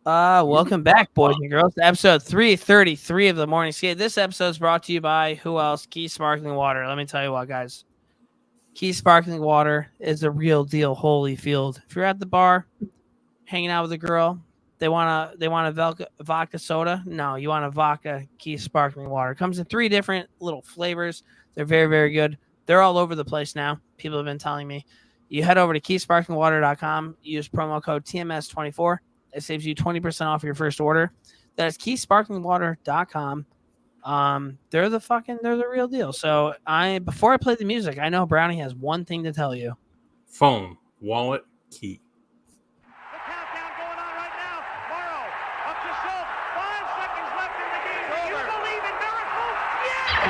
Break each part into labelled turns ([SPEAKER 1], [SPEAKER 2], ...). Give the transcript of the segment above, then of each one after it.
[SPEAKER 1] Welcome back, boys and girls, to episode 333 of the Morning Skate. This episode is brought to you by who else? Key Sparkling Water. Let me tell you what, guys. Key Sparkling Water is a real deal Holyfield. If you're at the bar, hanging out with a girl, they want a vodka soda. No, you want a vodka Key Sparkling Water. It comes in 3 different little flavors. They're very, very good. They're all over the place now. People have been telling me. You head over to keysparklingwater.com. Use promo code TMS24. It saves you 20% off your first order. That is keysparklingwater.com. They're the real deal. So before I play the music, I know Brownie has one thing to tell you.
[SPEAKER 2] Phone, wallet, key.
[SPEAKER 3] The countdown going on right now. Morrow up to Schultz. 5 seconds left in the game. Do you believe in miracles? Yes!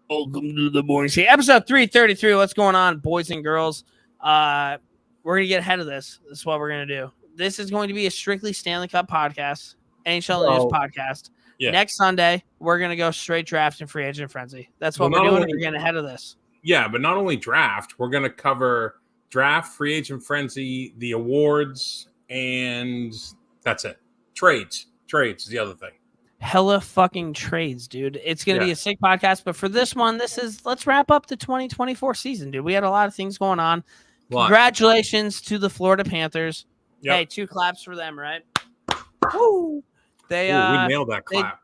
[SPEAKER 1] Welcome to the Morning Skate. Episode 333. What's going on, boys and girls? We're going to get ahead of this. This is what we're going to do. This is going to be a strictly Stanley Cup podcast, NHL News podcast. Yeah. Next Sunday, we're going to go straight draft and free agent frenzy. That's what we're doing. We're getting ahead of this.
[SPEAKER 2] Yeah, but not only draft, we're going to cover draft, free agent frenzy, the awards, and that's it. Trades is the other thing.
[SPEAKER 1] Hella fucking trades, dude. It's going to be a sick podcast. But for this one, let's wrap up the 2024 season, dude. We had a lot of things going on. Congratulations to the Florida Panthers. Yep. Hey, 2 claps for them, right? Woo!
[SPEAKER 2] We nailed that clap.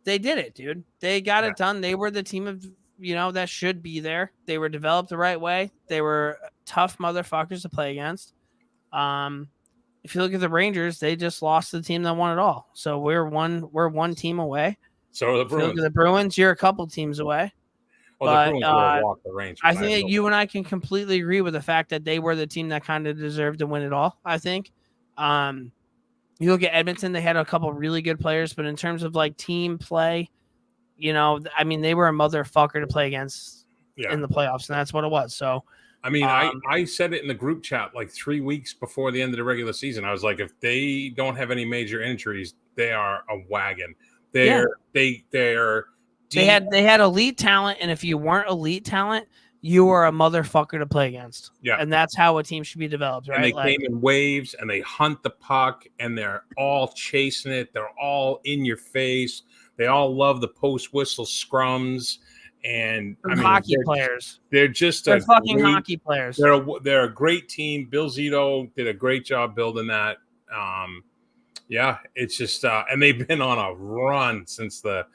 [SPEAKER 1] They did it, dude. They got it done. They were the team of, that should be there. They were developed the right way. They were tough motherfuckers to play against. If you look at the Rangers, they just lost to the team that won it all. So we're one team away.
[SPEAKER 2] So are the Bruins.
[SPEAKER 1] If you look at the Bruins, you're a couple teams away.
[SPEAKER 2] Well, the Bruins will walk the Rangers.
[SPEAKER 1] I think that you and I can completely agree with the fact that they were the team that kind of deserved to win it all, I think. You look at Edmonton, they had a couple really good players, but in terms of like team play, they were a motherfucker to play against in the playoffs, and that's what it was. So
[SPEAKER 2] I said it in the group chat like 3 weeks before the end of the regular season. I was like, if they don't have any major injuries, they are a wagon. They
[SPEAKER 1] had elite talent, and if you weren't elite talent, you were a motherfucker to play against. Yeah, and that's how a team should be developed, right?
[SPEAKER 2] And they came in waves, and they hunt the puck, and they're all chasing it. They're all in your face. They all love the post whistle scrums. And
[SPEAKER 1] hockey players.
[SPEAKER 2] They're just
[SPEAKER 1] fucking hockey players.
[SPEAKER 2] They're a great team. Bill Zito did a great job building that. It's just and they've been on a run since the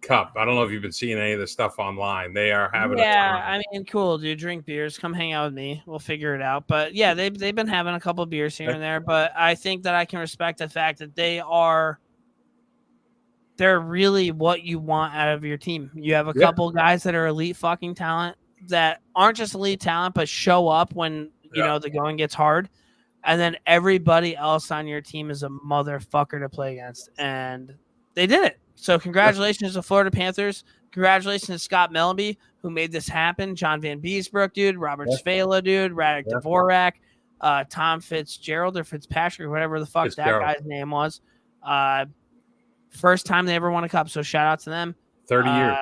[SPEAKER 2] Cup. I don't know if you've been seeing any of the stuff online. They are having a time.
[SPEAKER 1] Cool, dude. Drink beers. Come hang out with me. We'll figure it out. But yeah, they've been having a couple of beers here and there. But I think that I can respect the fact that they're really what you want out of your team. You have a couple guys that are elite fucking talent that aren't just elite talent, but show up when, the going gets hard. And then everybody else on your team is a motherfucker to play against. And they did it. So congratulations to Florida Panthers. Congratulations to Scott Mellenby, who made this happen. John Van Beesbrook, dude. Robert Svala, dude. Radek Dvorak. Tom Fitzgerald or Fitzpatrick, whatever the fuck that guy's name was. First time they ever won a cup, so shout out to them.
[SPEAKER 2] 30 years.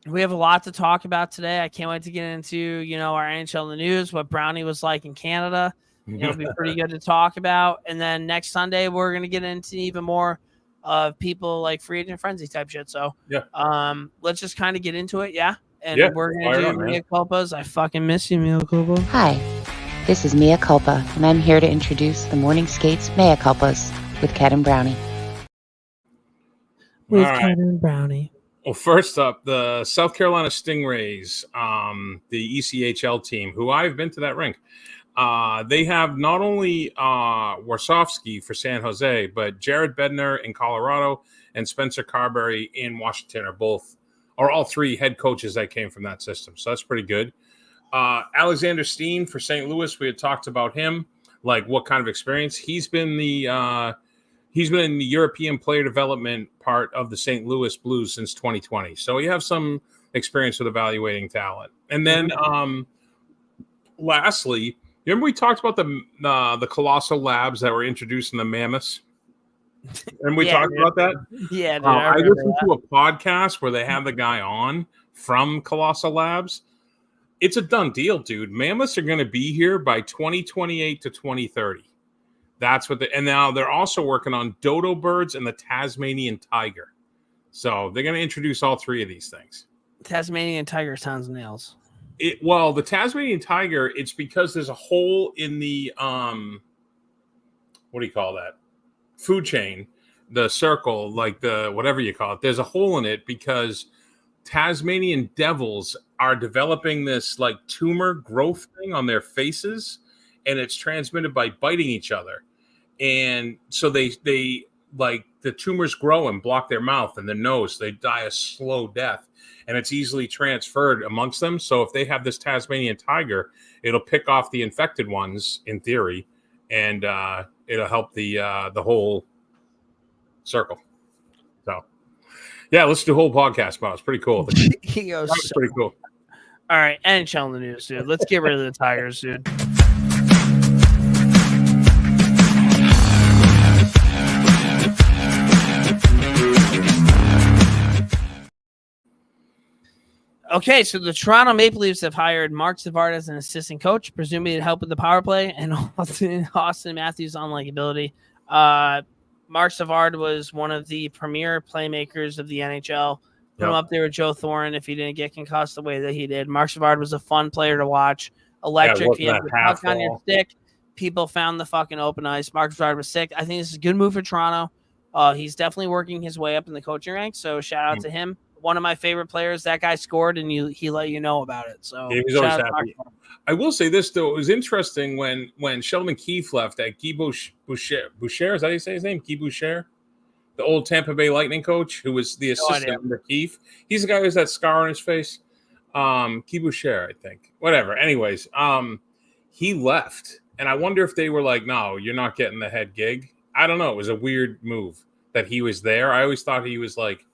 [SPEAKER 1] We have a lot to talk about today. I can't wait to get into, our NHL in the news, what Brownie was like in Canada. It'll be pretty good to talk about. And then next Sunday, we're going to get into even more of people like free agent frenzy type shit. So let's just kind of get into it, And we're going to do Mea Culpas. I fucking miss you, Mea Culpa.
[SPEAKER 4] Hi, this is Mea Culpa, and I'm here to introduce the Morning Skates Mea Culpas with Ked and Brownie.
[SPEAKER 1] With Ked and Brownie.
[SPEAKER 2] Well, first up, the South Carolina Stingrays, the ECHL team, who I've been to that rink. They have not only Warsofsky for San Jose, but Jared Bednar in Colorado and Spencer Carberry in Washington are all 3 head coaches that came from that system. So that's pretty good. Alexander Steen for St. Louis, we had talked about him, like what kind of experience. He's been in the European player development part of the St. Louis Blues since 2020. So you have some experience with evaluating talent. And then lastly, Remember we talked about the colossal labs that were introduced in the mammoths? And we talked about that?
[SPEAKER 1] Yeah, dude,
[SPEAKER 2] I listened to a podcast where they have the guy on from Colossal Labs. It's a done deal, dude. Mammoths are going to be here by 2028 to 2030. That's what and now they're also working on dodo birds and the Tasmanian tiger. So they're going to introduce all three of these things.
[SPEAKER 1] Tasmanian tiger sounds nails.
[SPEAKER 2] Well, the Tasmanian tiger, it's because there's a hole in the what do you call that? Food chain, the circle, like the whatever you call it. There's a hole in it because Tasmanian devils are developing this like tumor growth thing on their faces, and it's transmitted by biting each other. And so they like the tumors grow and block their mouth and their nose. They die a slow death, and it's easily transferred amongst them. So if they have this Tasmanian tiger, it'll pick off the infected ones in theory, and it'll help the whole circle. So yeah, let's do a whole podcast about it. It's pretty cool.
[SPEAKER 1] He goes,
[SPEAKER 2] That's pretty cool.
[SPEAKER 1] All right, NHL in the news, dude. Let's get rid of the Tigers, dude. Okay, so the Toronto Maple Leafs have hired Mark Savard as an assistant coach, presumably to help with the power play, and Austin Matthews' unlikability. Mark Savard was one of the premier playmakers of the NHL. Put him up there with Joe Thornton if he didn't get concussed the way that he did. Mark Savard was a fun player to watch. Electric. He had the puck on your stick. People found the fucking open ice. Mark Savard was sick. I think this is a good move for Toronto. He's definitely working his way up in the coaching ranks, so shout out to him. One of my favorite players. That guy scored, and he let you know about it. So
[SPEAKER 2] yeah, he's always happy. I will say this, though. It was interesting when Sheldon Keefe left at Guy Boucher. Boucher, is that how you say his name? Guy Boucher? The old Tampa Bay Lightning coach who was the assistant under Keefe. He's the guy who has that scar on his face. Guy Boucher, I think. Whatever. Anyways, he left. And I wonder if they were like, no, you're not getting the head gig. I don't know. It was a weird move that he was there. I always thought he was like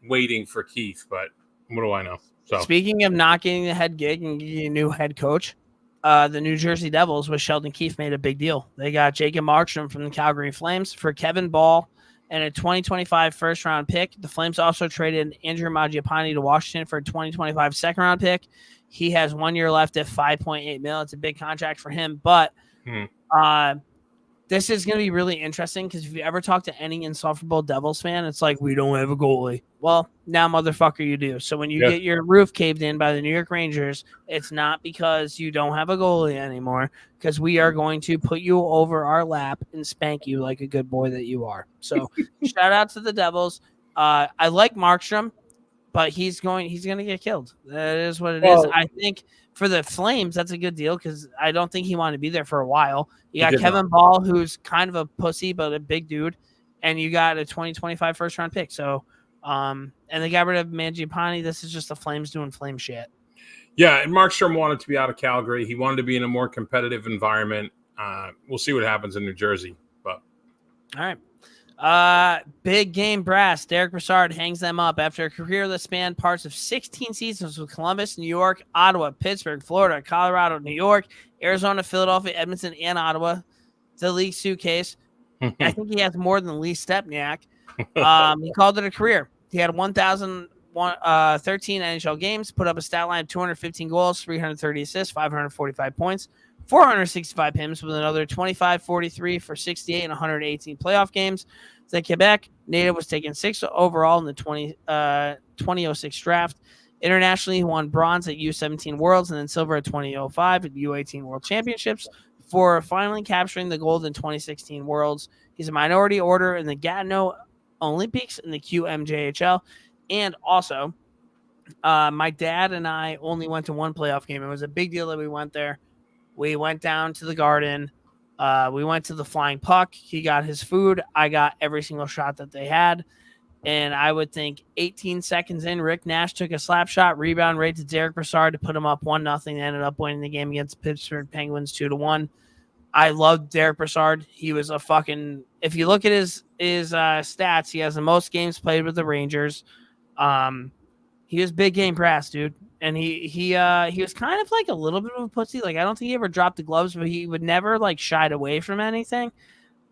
[SPEAKER 2] waiting for Keefe, but what do I know? So
[SPEAKER 1] speaking of not getting the head gig and getting a new head coach, the New Jersey Devils with Sheldon Keefe made a big deal. They got Jacob Markstrom from the Calgary Flames for Kevin Ball and a 2025 first-round pick. The Flames also traded Andrew Mangiapane to Washington for a 2025 second-round pick. He has 1 year left at $5.8 million. It's a big contract for him, but this is going to be really interesting because if you ever talk to any insufferable Devils fan, it's like, we don't have a goalie. Well, now, motherfucker, you do. So when you get your roof caved in by the New York Rangers, it's not because you don't have a goalie anymore, because we are going to put you over our lap and spank you like a good boy that you are. So shout out to the Devils. I like Markstrom, but he's going to get killed. That is what it is. I think for the Flames, that's a good deal because I don't think he wanted to be there for a while. You got Kevin Ball, who's kind of a pussy, but a big dude, and you got a 2025 first-round pick. So, and they got rid of Mangiapane. This is just the Flames doing flame shit.
[SPEAKER 2] Yeah, and Markstrom wanted to be out of Calgary. He wanted to be in a more competitive environment. We'll see what happens in New Jersey. But
[SPEAKER 1] all right. Big game brass. Derek Brassard hangs them up after a career that spanned parts of 16 seasons with Columbus, New York, Ottawa, Pittsburgh, Florida, Colorado, New York, Arizona, Philadelphia, Edmonton, and Ottawa. The league suitcase. I think he has more than Lee Stepniak. He called it a career. He had 1,013 NHL games, put up a stat line of 215 goals, 330 assists, 545 points, 465 hits with another 25, 43 for 68 and 118 playoff games. The Quebec native was taken 6th overall in the 2006 draft. Internationally, he won bronze at U17 Worlds and then silver at 2005 at U18 World Championships before finally capturing the gold in 2016 Worlds. He's a minority order in the Gatineau Olympics in the QMJHL. And also, my dad and I only went to one playoff game. It was a big deal that we went there. We went down to the Garden. We went to the Flying Puck. He got his food. I got every single shot that they had. And I would think 18 seconds in, Rick Nash took a slap shot, rebound right to Derek Brassard to put him up 1-0. They ended up winning the game against the Pittsburgh Penguins 2-1. I loved Derek Brassard. He was a fucking – if you look at his stats, he has the most games played with the Rangers. He was big game brass, dude. And he was kind of like a little bit of a pussy. Like, I don't think he ever dropped the gloves, but he would never like shied away from anything.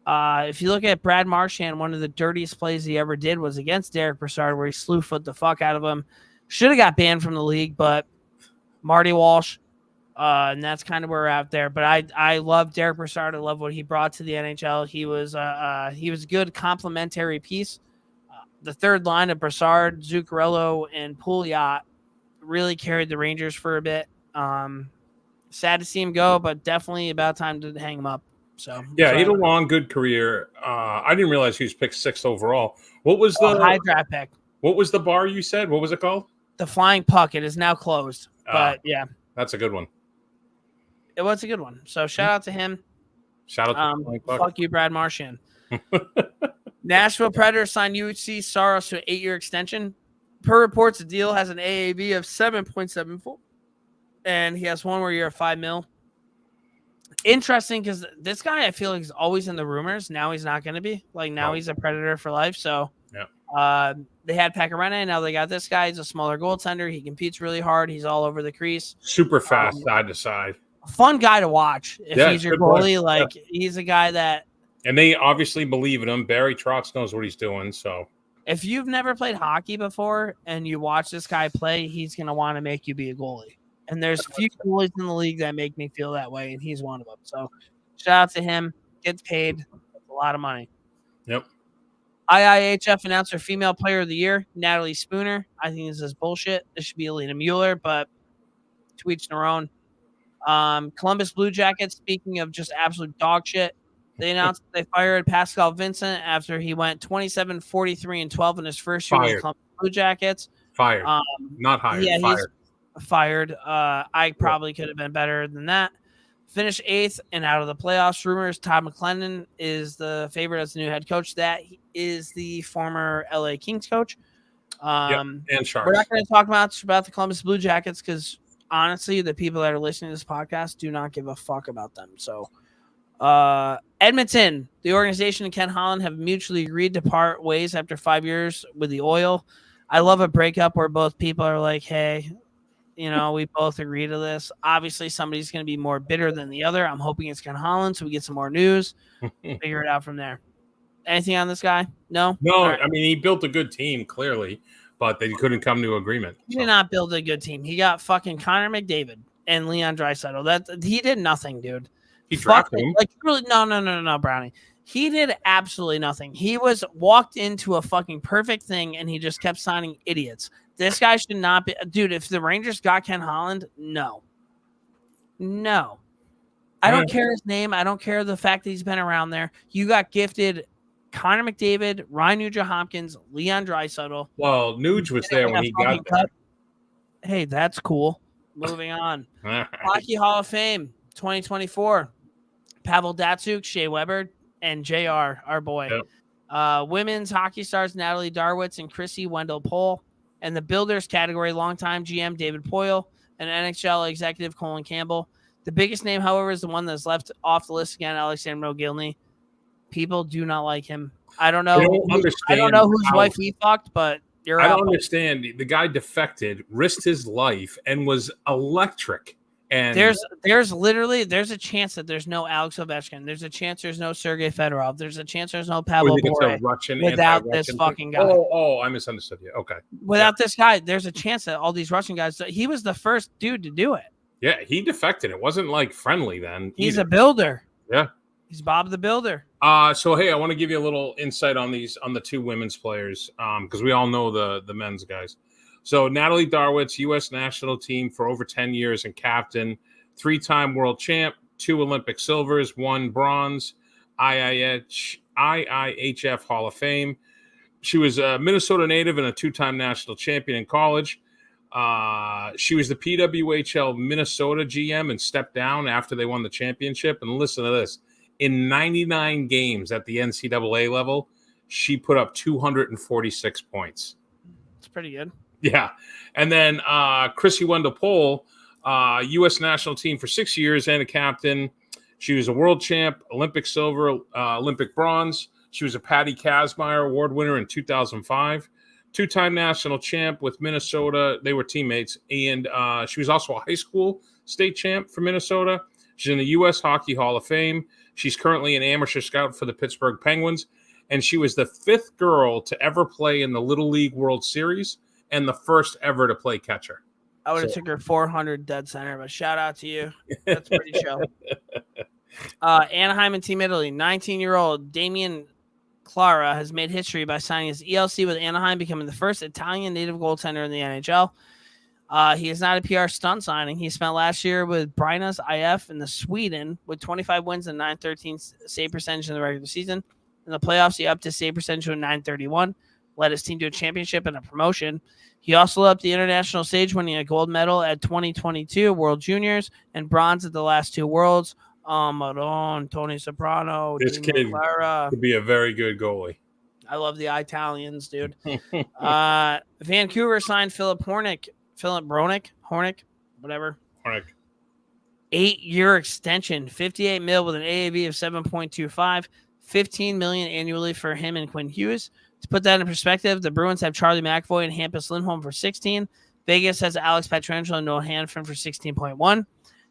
[SPEAKER 1] If you look at Brad Marchand, one of the dirtiest plays he ever did was against Derek Brassard, where he slew foot the fuck out of him. Should have got banned from the league, but Marty Walsh, and that's kind of where we're at there. But I love Derek Brassard. I love what he brought to the NHL. He was a good complementary piece. The third line of Brassard, Zuccarello, and Pouliot really carried the Rangers for a bit. Sad to see him go, but definitely about time to hang him up. So
[SPEAKER 2] yeah, he had a long, good career. I didn't realize he was picked 6th overall. What was the
[SPEAKER 1] high draft pick?
[SPEAKER 2] What was the bar you said? What was it called?
[SPEAKER 1] The Flying Puck. It is now closed, but yeah,
[SPEAKER 2] that's a good one.
[SPEAKER 1] It was a good one. So shout out to him.
[SPEAKER 2] Shout out to the Flying Puck.
[SPEAKER 1] Fuck you, Brad Marchand. Nashville Predators signed UHC Saros to an 8-year extension. Per reports, the deal has an AAV of 7.74, and he has 1 more year of $5 million. Interesting, because this guy, I feel like, is always in the rumors. Now he's not going to be. Like, now he's a Predator for life. So
[SPEAKER 2] yeah.
[SPEAKER 1] They had Pecorine, now they got this guy. He's a smaller goaltender. He competes really hard. He's all over the crease.
[SPEAKER 2] Super fast, side to side.
[SPEAKER 1] Fun guy to watch. If he's your goalie, like, he's a guy that.
[SPEAKER 2] And they obviously believe in him. Barry Trotz knows what he's doing. So
[SPEAKER 1] if you've never played hockey before and you watch this guy play, he's going to want to make you be a goalie. And there's few goalies in the league that make me feel that way, and he's one of them. So shout out to him. Gets paid. That's a lot of money.
[SPEAKER 2] Yep.
[SPEAKER 1] IIHF announced their female player of the year, Natalie Spooner. I think this is bullshit. This should be Alina Mueller, but to each their own. Columbus Blue Jackets, speaking of just absolute dog shit, they announced they fired Pascal Vincent after he went 27, 43, and 12 in his first year with the Columbus Blue Jackets.
[SPEAKER 2] Fired. Not hired.
[SPEAKER 1] Yeah,
[SPEAKER 2] fired.
[SPEAKER 1] He's fired. I probably could have been better than that. Finished 8th and out of the playoffs. Rumors Todd McLennan is the favorite as the new head coach. That is the former LA Kings coach.
[SPEAKER 2] And Sharks.
[SPEAKER 1] We're not going to talk much about the Columbus Blue Jackets because honestly, the people that are listening to this podcast do not give a fuck about them. So Edmonton, the organization and Ken Holland have mutually agreed to part ways after 5 years with the Oil. I love a breakup where both people are like, hey, you know, we both agree to this. Obviously, somebody's going to be more bitter than the other. I'm hoping it's Ken Holland so we get some more news. Figure it out from there. Anything on this guy? No?
[SPEAKER 2] No, right. I mean, he built a good team, clearly, but they couldn't come to agreement.
[SPEAKER 1] He did not build a good team. He got fucking Connor McDavid and Leon Draisaitl. He did nothing, dude.
[SPEAKER 2] He drafted him.
[SPEAKER 1] Like, really, no, Brownie. He did absolutely nothing. He walked into a fucking perfect thing, and he just kept signing idiots. This guy should not be. Dude, if the Rangers got Ken Holland, no. I don't care his name. I don't care the fact that he's been around there. You got gifted Connor McDavid, Ryan Nugent-Hopkins, Leon Draisaitl.
[SPEAKER 2] Well, Nuge was there when he got there.
[SPEAKER 1] Hey, that's cool. Moving on. Hockey Hall of Fame 2024. Pavel Datsyuk, Shea Weber, and JR, our boy. Yep. Women's hockey stars Natalie Darwitz and Chrissy Wendell-Pohl. And the Builders category, longtime GM David Poyle and NHL executive Colin Campbell. The biggest name, however, is the one that's left off the list again, Alexander Mogilny. People do not like him. I don't know. I don't know whose wife he fucked, but you're out.
[SPEAKER 2] I don't understand. The guy defected, risked his life, and was electric. And
[SPEAKER 1] there's a chance that there's no Alex Ovechkin. There's a chance there's no Sergei Fedorov. There's a chance there's no Pavel Bure without this fucking guy.
[SPEAKER 2] Oh, I misunderstood you. Okay.
[SPEAKER 1] Without this guy, there's a chance that all these Russian guys. He was the first dude to do it.
[SPEAKER 2] Yeah, he defected. It wasn't like friendly then.
[SPEAKER 1] He's a builder.
[SPEAKER 2] Yeah.
[SPEAKER 1] He's Bob the Builder.
[SPEAKER 2] So hey, I want to give you a little insight on the two women's players, because we all know the men's guys. So Natalie Darwitz, U.S. national team for over 10 years and captain, 3-time world champ, 2 Olympic silvers, 1 bronze, IIHF Hall of Fame. She was a Minnesota native and a 2-time national champion in college. She was the PWHL Minnesota GM and stepped down after they won the championship. And listen to this. In 99 games at the NCAA level, she put up 246 points.
[SPEAKER 1] It's pretty good.
[SPEAKER 2] Yeah. And then Chrissy Wendell-Pohl, U.S. national team for 6 years and a captain. She was a world champ, Olympic silver, Olympic bronze. She was a Patty Kazmaier Award winner in 2005. two-time national champ with Minnesota. They were teammates, and she was also a high school state champ for Minnesota. She's in the U.S. Hockey Hall of Fame. She's currently an amateur scout for the Pittsburgh Penguins, and she was the 5th girl to ever play in the Little League World Series and the first ever to play catcher.
[SPEAKER 1] I would have took her 400 dead center, but shout out to you. That's pretty chill. Anaheim and Team Italy, 19-year-old Damian Clara has made history by signing his ELC with Anaheim, becoming the first Italian native goaltender in the NHL. He is not a PR stunt signing. He spent last year with Brynäs IF in the Sweden with 25 wins and 913 save percentage in the regular season. In the playoffs, he upped his save percentage to a 931, led his team to a championship and a promotion. He also led up the international stage, winning a gold medal at 2022 World Juniors and bronze at the last 2 Worlds. Maron, Tony Soprano,
[SPEAKER 2] This kid
[SPEAKER 1] Clara.
[SPEAKER 2] could be a very good goalie.
[SPEAKER 1] I love the Italians, dude. Vancouver signed Philip Bronick, whatever.
[SPEAKER 2] Hornick.
[SPEAKER 1] 8-year extension, $58 million with an AAV of 7.25, $15 million annually for him and Quinn Hughes. To put that in perspective, the Bruins have Charlie McAvoy and Hampus Lindholm for 16. Vegas has Alex Pietrangelo and Noah Hanford for 16.1.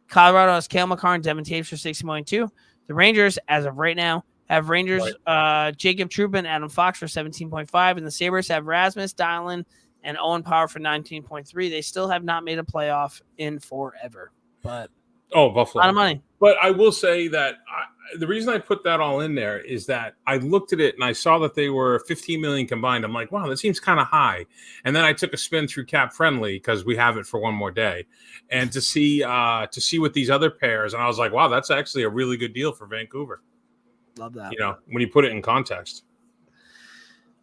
[SPEAKER 1] Colorado has Cale Makar and Devin Taves for 16.2. The Rangers, as of right now, have Jacob Trouba and Adam Fox for 17.5, and the Sabres have Rasmus Dahlin and Owen Power for 19.3. They still have not made a playoff in forever, but
[SPEAKER 2] Buffalo,
[SPEAKER 1] a lot of money.
[SPEAKER 2] But I will say that the reason I put that all in there is that I looked at it and I saw that they were 15 million combined. I'm like, wow, that seems kind of high. And then I took a spin through Cap Friendly because we have it for one more day, and to see what these other pairs, and I was like, wow, that's actually a really good deal for Vancouver.
[SPEAKER 1] Love that.
[SPEAKER 2] You know, when you put it in context.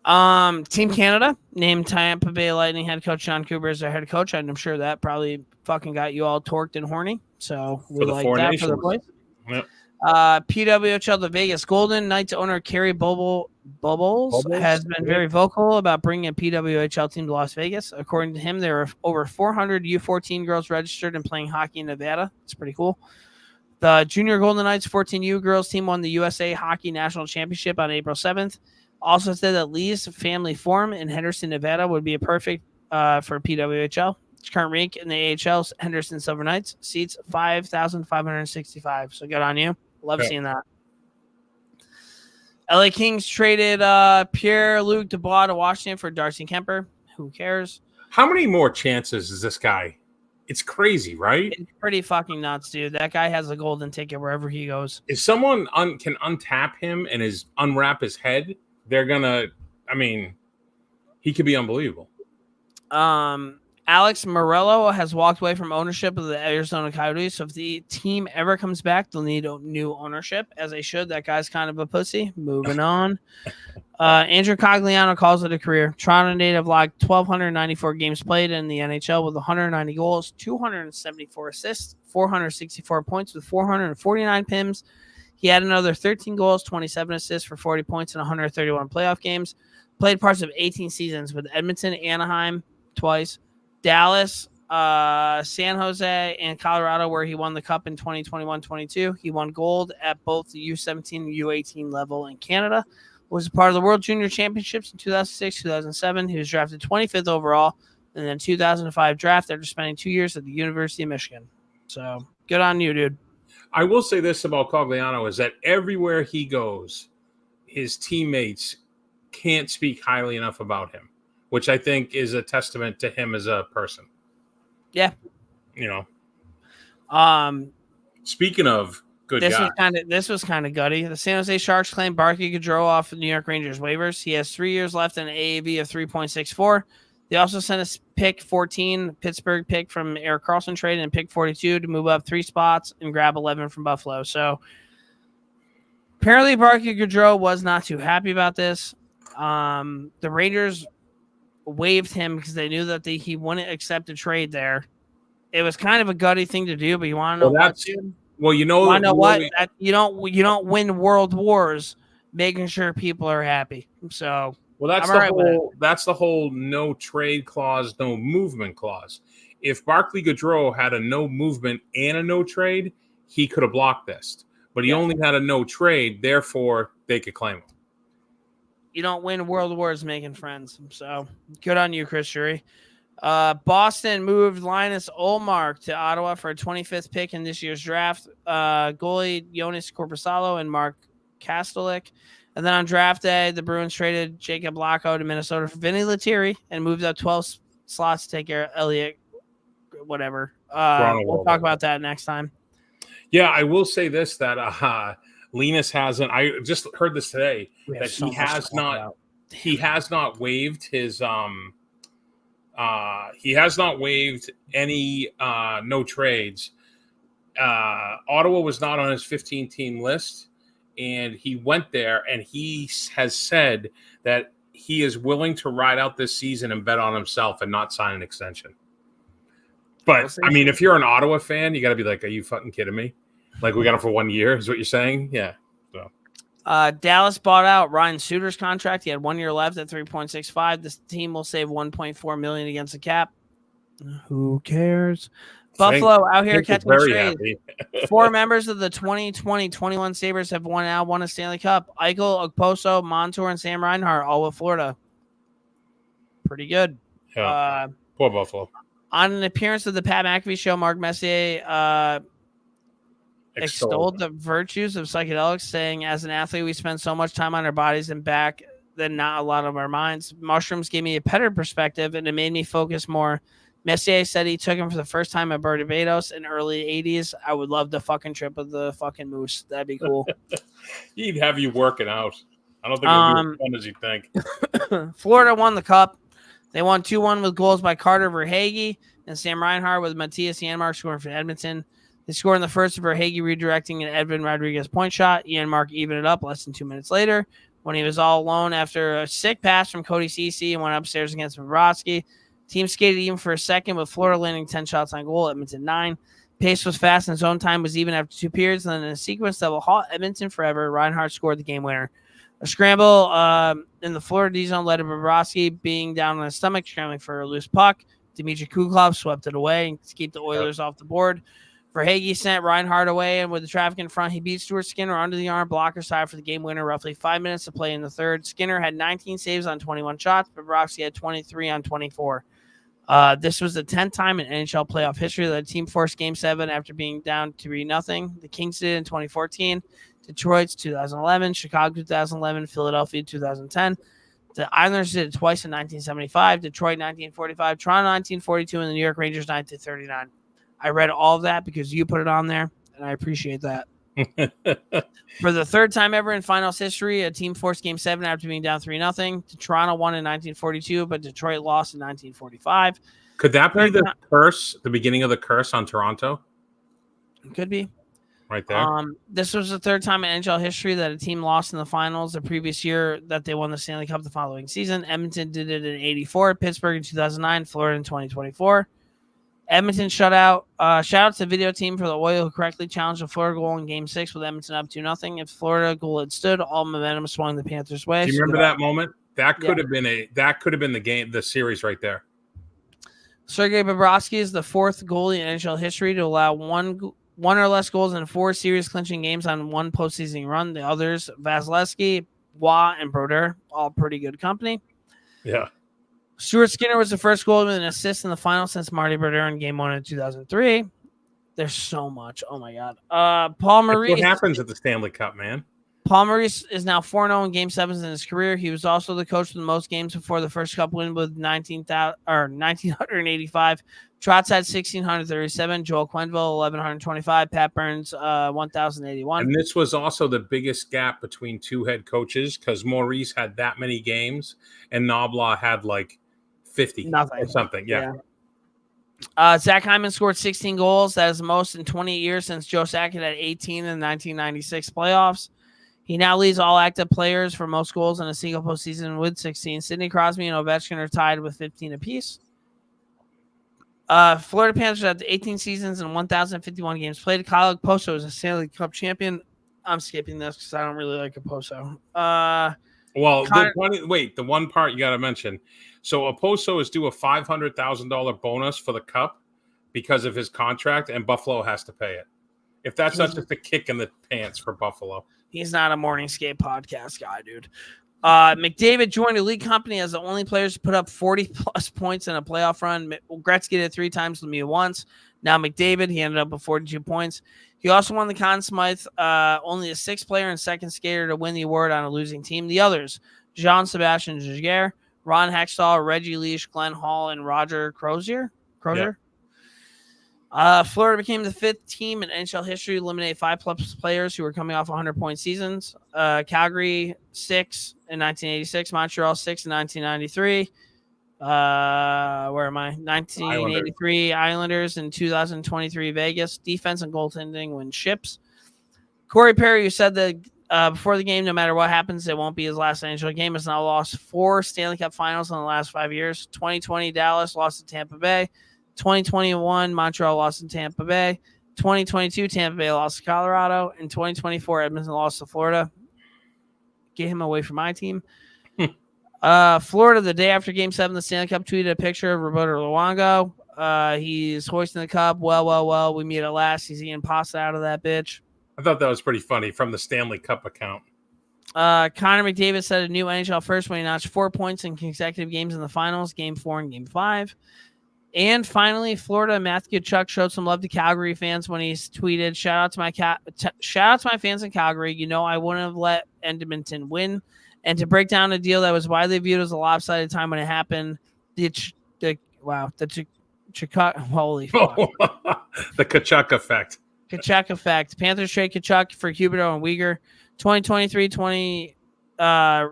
[SPEAKER 1] Team Canada named Tampa Bay Lightning head coach John Cooper as their head coach, and I'm sure that probably fucking got you all torqued and horny. So we like that
[SPEAKER 2] nations.
[SPEAKER 1] for the boys.
[SPEAKER 2] Yep.
[SPEAKER 1] PWHL, the Vegas Golden Knights owner Kerry Bubbles has been very vocal about bringing a PWHL team to Las Vegas. According to him, there are over 400 U14 girls registered and playing hockey in Nevada. It's pretty cool. The Junior Golden Knights 14U girls team won the USA Hockey National Championship on April 7th. Also said that Lee's Family Forum in Henderson, Nevada would be a perfect for PWHL. Its current rank in the AHL, Henderson Silver Knights, seats 5,565. So good on you. Love seeing that. LA Kings traded Pierre-Luc Dubois to Washington for Darcy Kemper. Who cares?
[SPEAKER 2] How many more chances is this guy? It's crazy, right?
[SPEAKER 1] It's pretty fucking nuts, dude. That guy has a golden ticket wherever he goes.
[SPEAKER 2] If someone can untap him and unwrap his head, they're gonna. I mean, he could be unbelievable.
[SPEAKER 1] Alex Morello has walked away from ownership of the Arizona Coyotes. So if the team ever comes back, they'll need new ownership, as they should. That guy's kind of a pussy. Moving on. Andrew Cogliano calls it a career. Toronto native logged 1,294 games played in the NHL with 190 goals, 274 assists, 464 points with 449 PIMs. He had another 13 goals, 27 assists for 40 points in 131 playoff games. Played parts of 18 seasons with Edmonton, Anaheim twice, Dallas, San Jose, and Colorado, where he won the Cup in 2021-22. He won gold at both the U17 and U18 level in Canada. Was a part of the World Junior Championships in 2006, 2007. He was drafted 25th overall in the 2005 draft after spending 2 years at the University of Michigan. So good on you, dude.
[SPEAKER 2] I will say this about Cogliano is that everywhere he goes, his teammates can't speak highly enough about him, which I think is a testament to him as a person.
[SPEAKER 1] Yeah.
[SPEAKER 2] You know. Speaking of good guy.
[SPEAKER 1] This was kind of gutty. The San Jose Sharks claim Barkey Gaudreau off the New York Rangers waivers. He has 3 years left and an AAV of 3.64. They also sent a pick 14, Pittsburgh pick from Erik Karlsson trade, and pick 42 to move up 3 spots and grab 11 from Buffalo. So apparently Barkey Gaudreau was not too happy about this. The Rangers waived him because they knew that he wouldn't accept a trade there. It was kind of a gutty thing to do, but you want to know what, dude?
[SPEAKER 2] Well, you know
[SPEAKER 1] what? You don't win world wars making sure people are happy. So
[SPEAKER 2] that's the whole no trade clause, no movement clause. If Barclay Gaudreau had a no movement and a no trade, he could have blocked this. But he only had a no trade, therefore they could claim him.
[SPEAKER 1] You don't win world wars making friends. So good on you, Chris Drury. Boston moved Linus Ullmark to Ottawa for a 25th pick in this year's draft. Goalie Jonas Korpisalo and Mark Kastelik. And then on draft day, the Bruins traded Jacob Lacko to Minnesota for Vinny Lettieri and moved up 12 slots to take care of Elliott, whatever. We'll talk about that next time.
[SPEAKER 2] Yeah, I will say this, that Linus hasn't, I just heard this today, that he has not waived his he has not waived any no trades. Ottawa was not on his 15-team list, and he went there, and he has said that he is willing to ride out this season and bet on himself and not sign an extension. But, I mean, if you're an Ottawa fan, you got to be like, are you fucking kidding me? Like, we got him for 1 year is what you're saying? Yeah. So.
[SPEAKER 1] Dallas bought out Ryan Suter's contract. He had 1 year left at 3.65. This team will save $1.4 million against the cap. Who cares? Buffalo out here catching trades. 4 members of the 2020-21 Sabres have won a Stanley Cup. Eichel, Okposo, Montour, and Sam Reinhart, all with Florida. Pretty good.
[SPEAKER 2] Yeah. Poor Buffalo.
[SPEAKER 1] On an appearance of the Pat McAfee show, Mark Messier extolled the virtues of psychedelics, saying, as an athlete, we spend so much time on our bodies and back than not a lot of our minds. Mushrooms gave me a better perspective, and it made me focus more. Messier said he took him for the first time at Barbados in early 80s. I would love the fucking trip with the fucking moose. That'd be cool.
[SPEAKER 2] He'd have you working out. I don't think it would be as fun as you think.
[SPEAKER 1] Florida won the cup. They won 2-1 with goals by Carter Verhaeghe and Sam Reinhart, with Matthias Janmark scoring for Edmonton. They scored in the first, of Verhaeghe redirecting an Edvin Rodriguez point shot. Janmark evened it up less than 2 minutes later when he was all alone after a sick pass from Cody Ceci and went upstairs against Bobrovsky. Team skated even for a second, with Florida landing 10 shots on goal, Edmonton 9. Pace was fast and zone time was even after 2 periods. And then in a sequence that will halt Edmonton forever, Reinhart scored the game winner. A scramble in the Florida D zone led to Bobrovsky being down on his stomach, scrambling for a loose puck. Dmitry Kuklov swept it away to keep the Oilers off the board. Verhaeghe sent Reinhart away, and with the traffic in front, he beat Stuart Skinner under the arm blocker side for the game winner. Roughly 5 minutes to play in the third. Skinner had 19 saves on 21 shots, but Bobrovsky had 23 on 24. This was the 10th time in NHL playoff history that a team forced Game 7 after being down 3-0. The Kings did it in 2014, Detroit's 2011, Chicago 2011, Philadelphia 2010. The Islanders did it twice in 1975, Detroit 1945, Toronto 1942, and the New York Rangers 1939. I read all of that because you put it on there, and I appreciate that. For the 3rd time ever in finals history, a team forced Game 7 after being down 3-0. Toronto won in 1942, but Detroit lost in 1945.
[SPEAKER 2] Could that be the curse, the beginning of the curse on Toronto?
[SPEAKER 1] Could be.
[SPEAKER 2] Right there.
[SPEAKER 1] This was the 3rd time in NHL history that a team lost in the finals. The previous year that they won the Stanley Cup the following season. Edmonton did it in 1984, Pittsburgh in 2009, Florida in 2024. Edmonton shout out to the video team for the Oil, who correctly challenged the Florida goal in Game 6 with Edmonton up 2-0. If Florida goal had stood, all momentum swung the Panthers' way.
[SPEAKER 2] Do you remember that moment? That could have been the game, the series right there.
[SPEAKER 1] Sergei Bobrovsky is the 4th goalie in NHL history to allow one or less goals in 4 series clinching games on one postseason run. The others, Vasilevsky, Waugh, and Brodeur, all pretty good company.
[SPEAKER 2] Yeah.
[SPEAKER 1] Stuart Skinner was the first goal with an assist in the final since Marty Brodeur in Game 1 in 2003. There's so much. Oh, my God. Paul Maurice.
[SPEAKER 2] What happens at the Stanley Cup, man?
[SPEAKER 1] Paul Maurice is now 4-0 in Game 7s in his career. He was also the coach with the most games before the first Cup win with 1,985. Trotz had 1,637. Joel Quenneville, 1,125. Pat Burns, 1,081.
[SPEAKER 2] And this was also the biggest gap between 2 head coaches because Maurice had that many games and Knobloch had like 50 or something. Yeah.
[SPEAKER 1] Zach Hyman scored 16 goals. That is the most in 28 years since Joe Sakic had 18 in the 1996 playoffs. He now leads all active players for most goals in a single postseason with 16. Sidney Crosby and Ovechkin are tied with 15 apiece. Florida Panthers had 18 seasons and 1,051 games played. Kyle Okposo is a Stanley Cup champion. I'm skipping this because I don't really like Okposo.
[SPEAKER 2] The one part you got to mention. So Okposo is due a $500,000 bonus for the Cup because of his contract, and Buffalo has to pay it. If that's not just a kick in the pants for Buffalo.
[SPEAKER 1] He's not a morning skate podcast guy, dude. McDavid joined a league company as the only players to put up 40-plus points in a playoff run. Gretzky did it 3 times, Lemieux once. Now McDavid, he ended up with 42 points. He also won the Conn Smythe, only the 6th player and 2nd skater to win the award on a losing team. The others, Jean-Sebastien Giguère, Ron Hextall, Reggie Leash, Glenn Hall, and Roger Crozier.
[SPEAKER 2] Yeah.
[SPEAKER 1] Florida became the 5th team in NHL history to eliminate 5-plus players who were coming off 100-point seasons. Calgary, 6 in 1986. Montreal, 6 in 1993. Where am I? 1983 Islanders and 2023 Vegas. Defense and goaltending win ships. Corey Perry, who said that before the game, no matter what happens, it won't be his last NHL game, has now lost 4 Stanley Cup Finals in the last 5 years. 2020 Dallas lost to Tampa Bay. 2021 Montreal lost to Tampa Bay. 2022 Tampa Bay lost to Colorado. And 2024 Edmonton lost to Florida. Get him away from my team. Florida, the day after Game 7 of the Stanley Cup, tweeted a picture of Roberto Luongo. He's hoisting the cup. Well, we meet at last. He's eating pasta out of that bitch.
[SPEAKER 2] I thought that was pretty funny from the Stanley Cup account.
[SPEAKER 1] Connor McDavid set a new NHL first when he notched 4 points in consecutive games in the finals, Game 4 and Game 5. And finally, Florida Matthew Tkachuk showed some love to Calgary fans when he tweeted, "Shout out to my fans in Calgary. You know I wouldn't have let Edmonton win." And to break down a deal that was widely viewed as a lopsided time when it happened, the Tkachuk, holy fuck.
[SPEAKER 2] The Tkachuk effect.
[SPEAKER 1] Tkachuk effect. Panthers trade Tkachuk for Huberdeau and Weegar. 2023-20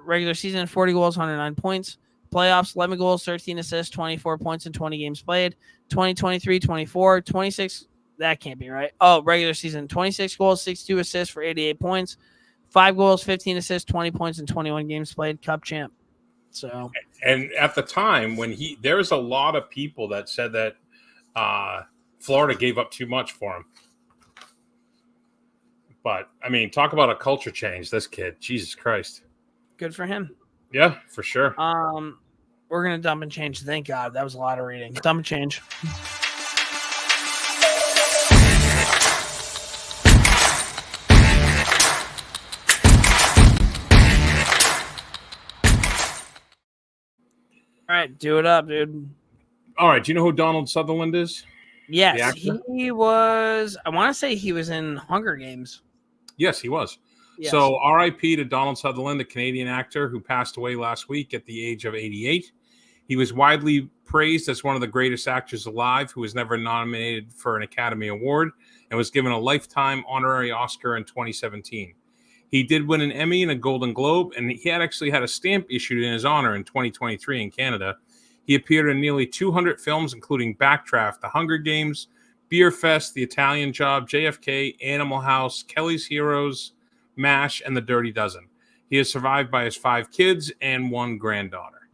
[SPEAKER 1] regular season, 40 goals, 109 points. Playoffs, 11 goals, 13 assists, 24 points in 20 games played. 2023-24, 26. That can't be right. Oh, regular season, 26 goals, 62 assists for 88 points. 5 goals, 15 assists, 20 points in 21 games played. Cup champ. So,
[SPEAKER 2] and at the time when there was a lot of people that said that Florida gave up too much for him. But I mean, talk about a culture change. This kid, Jesus Christ.
[SPEAKER 1] Good for him.
[SPEAKER 2] Yeah, for sure.
[SPEAKER 1] We're gonna dump and change. Thank God, that was a lot of reading. Dump and change. All right, do it up, dude.
[SPEAKER 2] All right, do you know who Donald Sutherland is?
[SPEAKER 1] Yes, he was. I want to say he was in Hunger Games.
[SPEAKER 2] Yes, he was. Yes. So R.I.P. to Donald Sutherland, the Canadian actor who passed away last week at the age of 88. He was widely praised as one of the greatest actors alive who was never nominated for an Academy Award and was given a lifetime honorary Oscar in 2017. He did win an Emmy and a Golden Globe, and he had actually had a stamp issued in his honor in 2023 in Canada. He appeared in nearly 200 films, including Backdraft, The Hunger Games, Beer Fest, The Italian Job, JFK, Animal House, Kelly's Heroes, MASH, and The Dirty Dozen. He is survived by his 5 kids and 1 granddaughter.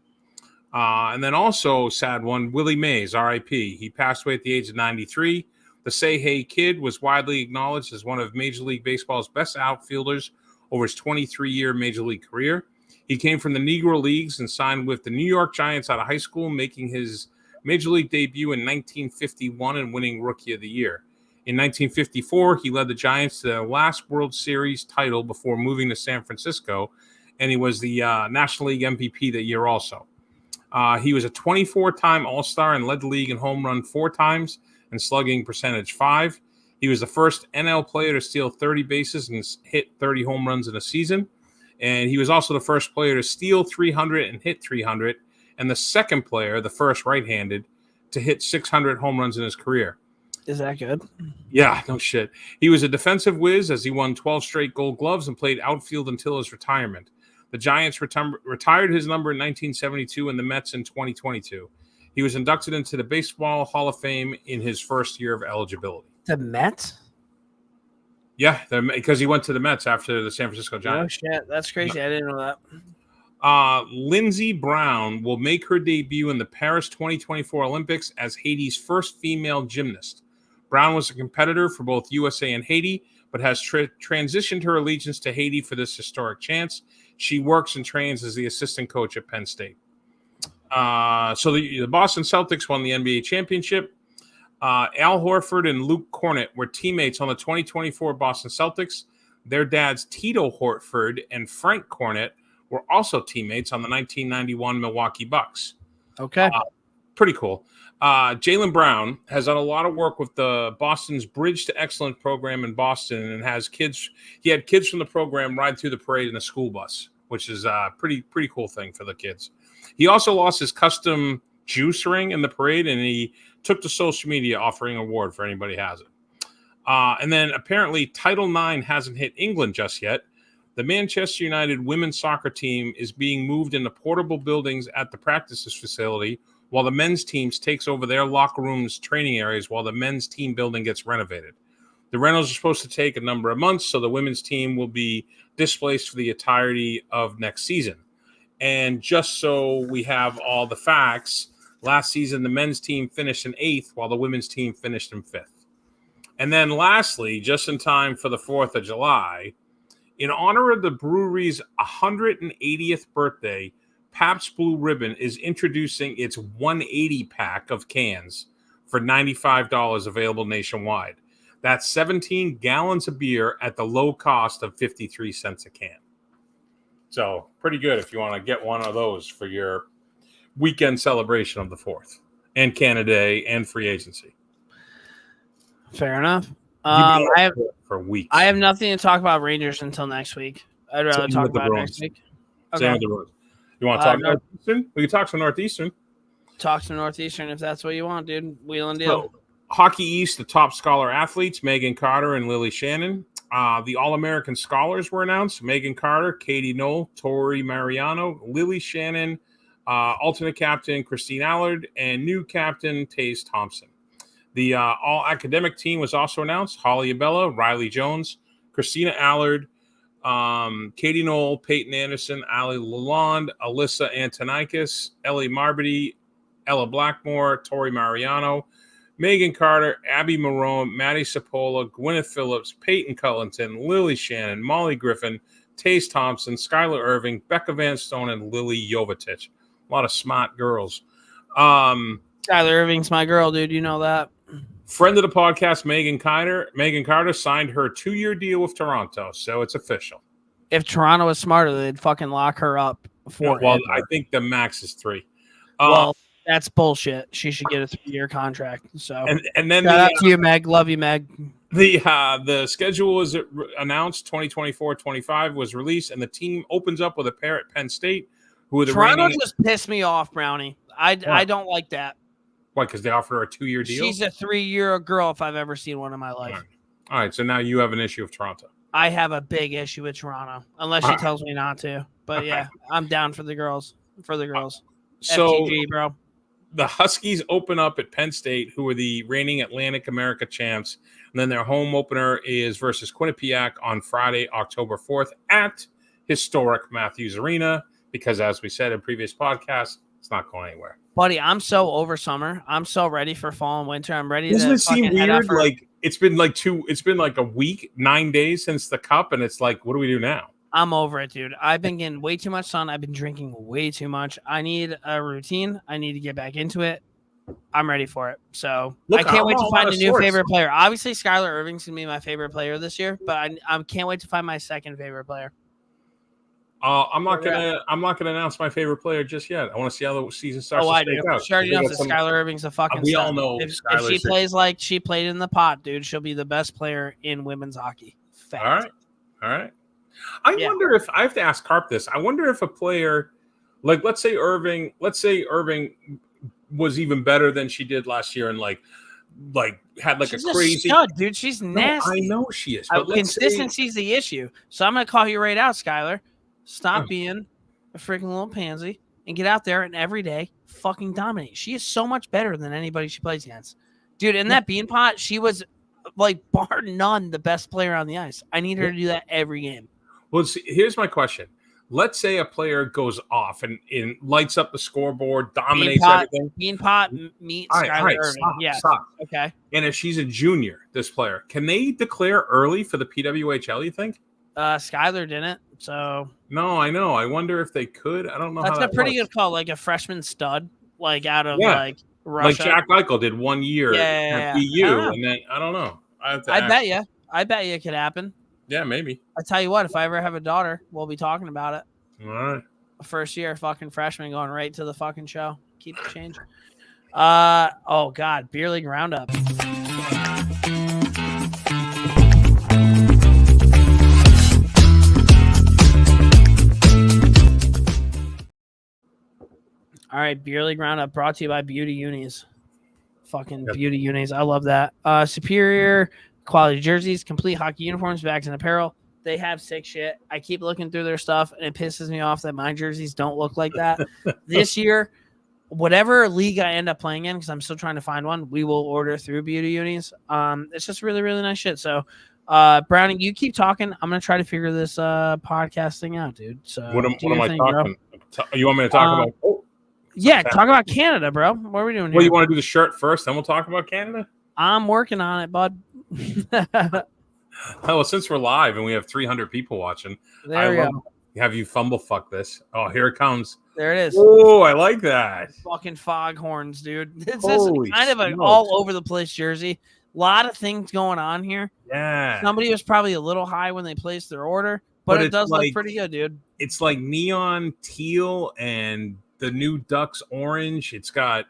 [SPEAKER 2] And then also, sad one, Willie Mays, R.I.P. He passed away at the age of 93. The Say Hey Kid was widely acknowledged as one of Major League Baseball's best outfielders over his 23-year Major League career. He came from the Negro Leagues and signed with the New York Giants out of high school, making his Major League debut in 1951 and winning Rookie of the Year. In 1954, he led the Giants to their last World Series title before moving to San Francisco, and he was the National League MVP that year also. He was a 24-time All-Star and led the league in home run 4 times and slugging percentage 5. He was the first NL player to steal 30 bases and hit 30 home runs in a season. And he was also the first player to steal 300 and hit 300, and the second player, the first right-handed, to hit 600 home runs in his career.
[SPEAKER 1] Is that good?
[SPEAKER 2] Yeah, no shit. He was a defensive whiz as he won 12 straight Gold Gloves and played outfield until his retirement. The Giants retired his number in 1972 and the Mets in 2022. He was inducted into the Baseball Hall of Fame in his first year of eligibility.
[SPEAKER 1] The Mets?
[SPEAKER 2] Yeah, because he went to the Mets after the San Francisco Giants.
[SPEAKER 1] Oh, shit. That's crazy. I didn't know that.
[SPEAKER 2] Lindsey Brown will make her debut in the Paris 2024 Olympics as Haiti's first female gymnast. Brown was a competitor for both USA and Haiti, but has transitioned her allegiance to Haiti for this historic chance. She works and trains as the assistant coach at Penn State. So the Boston Celtics won the NBA championship. Al Horford and Luke Cornett were teammates on the 2024 Boston Celtics. Their dads, Tito Horford and Frank Cornett, were also teammates on the 1991 Milwaukee Bucks.
[SPEAKER 1] Okay.
[SPEAKER 2] Pretty cool. Jaylen Brown has done a lot of work with the Boston's Bridge to Excellence program in Boston, and has kids. He had kids from the program ride through the parade in a school bus, which is a pretty cool thing for the kids. He also lost his custom juice ring in the parade, and he took to social media offering an award for anybody who has it. And then apparently Title IX hasn't hit England just yet. The Manchester United women's soccer team is being moved into portable buildings at the practices facility, while the men's teams takes over their locker rooms, training areas, while the men's team building gets renovated. The rentals are supposed to take a number of months, so the women's team will be displaced for the entirety of next season. And just so we have all the facts, last season the men's team finished in 8th, while the women's team finished in 5th. And then lastly, just in time for the 4th of July, in honor of the brewery's 180th birthday, Pabst Blue Ribbon is introducing its 180 pack of cans for $95 available nationwide. That's 17 gallons of beer at the low cost of 53 cents a can. So pretty good if you want to get one of those for your weekend celebration of the 4th and Canada Day and free agency.
[SPEAKER 1] Fair enough.
[SPEAKER 2] I have for weeks.
[SPEAKER 1] I have nothing to talk about Rangers until next week. I'd rather talk about it next week. Okay.
[SPEAKER 2] Same with the Bruins. You want to talk Northeastern? We can talk some Northeastern.
[SPEAKER 1] Talk some Northeastern if that's what you want, dude. Wheel and deal.
[SPEAKER 2] So, Hockey East, the top scholar athletes, Megan Carter and Lily Shannon. The All-American scholars were announced. Megan Carter, Katie Knoll, Tori Mariano, Lily Shannon, alternate captain Christine Allard, and new captain Taze Thompson. The all-academic team was also announced. Holly Abella, Riley Jones, Christina Allard, Katie Knoll, Peyton Anderson, Ali Lalonde, Alyssa Antonikis, Ellie Marbity, Ella Blackmore, Tori Mariano, Megan Carter, Abby Marone, Maddie Sapola, Gwyneth Phillips, Peyton Cullington, Lily Shannon, Molly Griffin, Taze Thompson, Skylar Irving, Becca Van Stone, and Lily Jovicic. A lot of smart girls.
[SPEAKER 1] Skylar Irving's my girl, dude. You know that.
[SPEAKER 2] Friend of the podcast, Megan Carter signed her 2-year deal with Toronto, so it's official.
[SPEAKER 1] If Toronto was smarter, they'd fucking lock her up.
[SPEAKER 2] Well, I think the max is 3.
[SPEAKER 1] Well, that's bullshit. She should get a 3-year contract. So,
[SPEAKER 2] and then
[SPEAKER 1] shout out to you, Meg. Love you, Meg.
[SPEAKER 2] The schedule was announced. 2024-25 was released, and the team opens up with a pair at Penn State. Who are the
[SPEAKER 1] Toronto just pissed me off, Brownie. I don't like that.
[SPEAKER 2] Why? Because they offered her a 2-year deal?
[SPEAKER 1] She's a 3-year girl if I've ever seen one in my life.
[SPEAKER 2] All right, so now you have an issue with Toronto.
[SPEAKER 1] I have a big issue with Toronto, unless she tells me not to. But yeah, I'm down for the girls.
[SPEAKER 2] So,
[SPEAKER 1] FTG, bro.
[SPEAKER 2] The Huskies open up at Penn State, who are the reigning Atlantic America champs. And then their home opener is versus Quinnipiac on Friday, October 4th at historic Matthews Arena. Because as we said in previous podcasts, it's not going anywhere.
[SPEAKER 1] Buddy, I'm so over summer. I'm so ready for fall and winter. I'm ready
[SPEAKER 2] Doesn't
[SPEAKER 1] to
[SPEAKER 2] it seem
[SPEAKER 1] fucking head out
[SPEAKER 2] weird?
[SPEAKER 1] for...
[SPEAKER 2] Like it's been like a week, 9 days since the cup, and it's like, what do we do now?
[SPEAKER 1] I'm over it, dude. I've been getting way too much sun. I've been drinking way too much. I need a routine. I need to get back into it. I'm ready for it. So I can't wait to find a new favorite player. Obviously, Skylar Irving's gonna be my favorite player this year, but I can't wait to find my second favorite player.
[SPEAKER 2] I'm not gonna announce my favorite player just yet. I want to see how the season starts.
[SPEAKER 1] I do. She already knows that Skylar Irving's a fucking.
[SPEAKER 2] We
[SPEAKER 1] stud.
[SPEAKER 2] all know
[SPEAKER 1] if she plays like she played in the pot, dude, she'll be the best player in women's hockey. Fact.
[SPEAKER 2] All right. I wonder if I have to ask Carp this. I wonder if a player, like let's say Irving was even better than she did last year, and like had like
[SPEAKER 1] she's
[SPEAKER 2] a crazy
[SPEAKER 1] stud, dude. She's nasty.
[SPEAKER 2] No, I know she is. But
[SPEAKER 1] consistency's the issue. So I'm gonna call you right out, Skylar. Stop being a freaking little pansy and get out there and every day fucking dominate. She is so much better than anybody she plays against. Dude, in that bean pot, she was like bar none the best player on the ice. I need her to do that every game.
[SPEAKER 2] Well, see, here's my question. Let's say a player goes off and lights up the scoreboard, dominates everything.
[SPEAKER 1] Bean pot meets Skylar Irving.
[SPEAKER 2] Stop.
[SPEAKER 1] Okay.
[SPEAKER 2] And if she's a junior, this player, can they declare early for the PWHL, you think?
[SPEAKER 1] Skylar didn't, so...
[SPEAKER 2] No, I know. I wonder if they could. I don't know.
[SPEAKER 1] That's
[SPEAKER 2] how that
[SPEAKER 1] a pretty
[SPEAKER 2] works.
[SPEAKER 1] good call, like a freshman stud, like out of like Russia.
[SPEAKER 2] Like Jack Eichel did 1 year at BU, and then I don't know. I bet you it could happen. Yeah, maybe.
[SPEAKER 1] I tell you what, if I ever have a daughter, we'll be talking about it.
[SPEAKER 2] All right.
[SPEAKER 1] First year fucking freshman going right to the fucking show. Keep the change. Oh God, beer league roundup. All right, beer league roundup brought to you by Beauty Unis. Fucking Beauty Unis. I love that. Superior quality jerseys, complete hockey uniforms, bags, and apparel. They have sick shit. I keep looking through their stuff, and it pisses me off that my jerseys don't look like that. This year, whatever league I end up playing in, because I'm still trying to find one, we will order through Beauty Unis. It's just really, really nice shit. So, Brownie, you keep talking. I'm going to try to figure this podcast thing out, dude. So,
[SPEAKER 2] What am I talking? You want me to talk about? Oh,
[SPEAKER 1] yeah, talk about Canada, bro. What are we doing here?
[SPEAKER 2] Well, you want to do the shirt first, then we'll talk about Canada?
[SPEAKER 1] I'm working on it, bud.
[SPEAKER 2] Oh, well, since we're live and we have 300 people watching,
[SPEAKER 1] There we go.
[SPEAKER 2] Have you fumble fuck this? Oh, here it comes.
[SPEAKER 1] There it is.
[SPEAKER 2] Oh, I like that.
[SPEAKER 1] Fucking foghorns, dude. It's
[SPEAKER 2] Holy
[SPEAKER 1] just kind of an
[SPEAKER 2] smokes.
[SPEAKER 1] all over the place jersey. A lot of things going on here.
[SPEAKER 2] Yeah.
[SPEAKER 1] Somebody was probably a little high when they placed their order, but it
[SPEAKER 2] it's
[SPEAKER 1] does look
[SPEAKER 2] like-
[SPEAKER 1] pretty good, dude.
[SPEAKER 2] It's like neon teal and the new duck's orange. It's got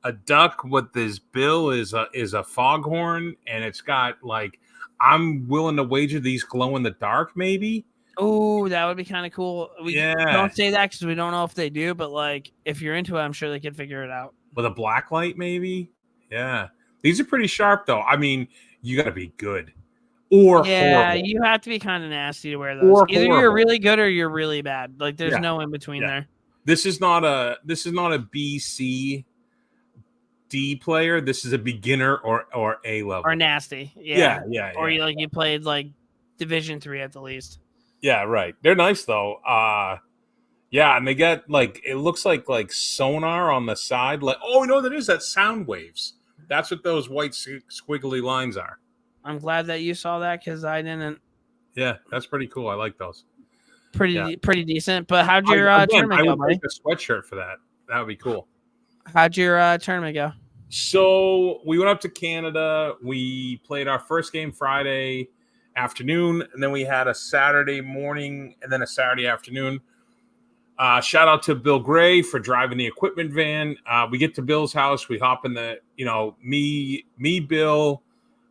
[SPEAKER 2] a duck with this bill is a foghorn, and it's got like, I'm willing to wager these glow in the dark, maybe.
[SPEAKER 1] Oh, that would be kind of cool. We
[SPEAKER 2] Yeah.
[SPEAKER 1] don't say that because we don't know if they do, but like if you're into it, I'm sure they could figure it out.
[SPEAKER 2] With a black light, maybe. Yeah. These are pretty sharp, though. I mean, you got to be good. Or
[SPEAKER 1] Yeah,
[SPEAKER 2] horrible.
[SPEAKER 1] you have to be kind of nasty to wear those.
[SPEAKER 2] Or
[SPEAKER 1] Either you're
[SPEAKER 2] horrible.
[SPEAKER 1] really good or you're really bad. Like there's
[SPEAKER 2] Yeah.
[SPEAKER 1] no in between
[SPEAKER 2] Yeah.
[SPEAKER 1] there.
[SPEAKER 2] This is not a BC D player. This is a beginner or A level.
[SPEAKER 1] Or nasty.
[SPEAKER 2] Yeah.
[SPEAKER 1] Or you played like Division 3 at the least.
[SPEAKER 2] Yeah, right. They're nice though. Yeah, and they get like, it looks like sonar on the side. Like, oh no, that is that sound waves. That's what those white squiggly lines are.
[SPEAKER 1] I'm glad that you saw that because I didn't.
[SPEAKER 2] Yeah, that's pretty cool. I like those.
[SPEAKER 1] Pretty decent. But how'd your
[SPEAKER 2] I
[SPEAKER 1] tournament go,
[SPEAKER 2] would
[SPEAKER 1] buddy?
[SPEAKER 2] make a sweatshirt for that. That would be cool.
[SPEAKER 1] How'd your tournament go?
[SPEAKER 2] So we went up to Canada. We played our first game Friday afternoon, and then we had a Saturday morning and then a Saturday afternoon. Shout out to Bill Gray for driving the equipment van. We get to Bill's house. We hop in the, me, Bill,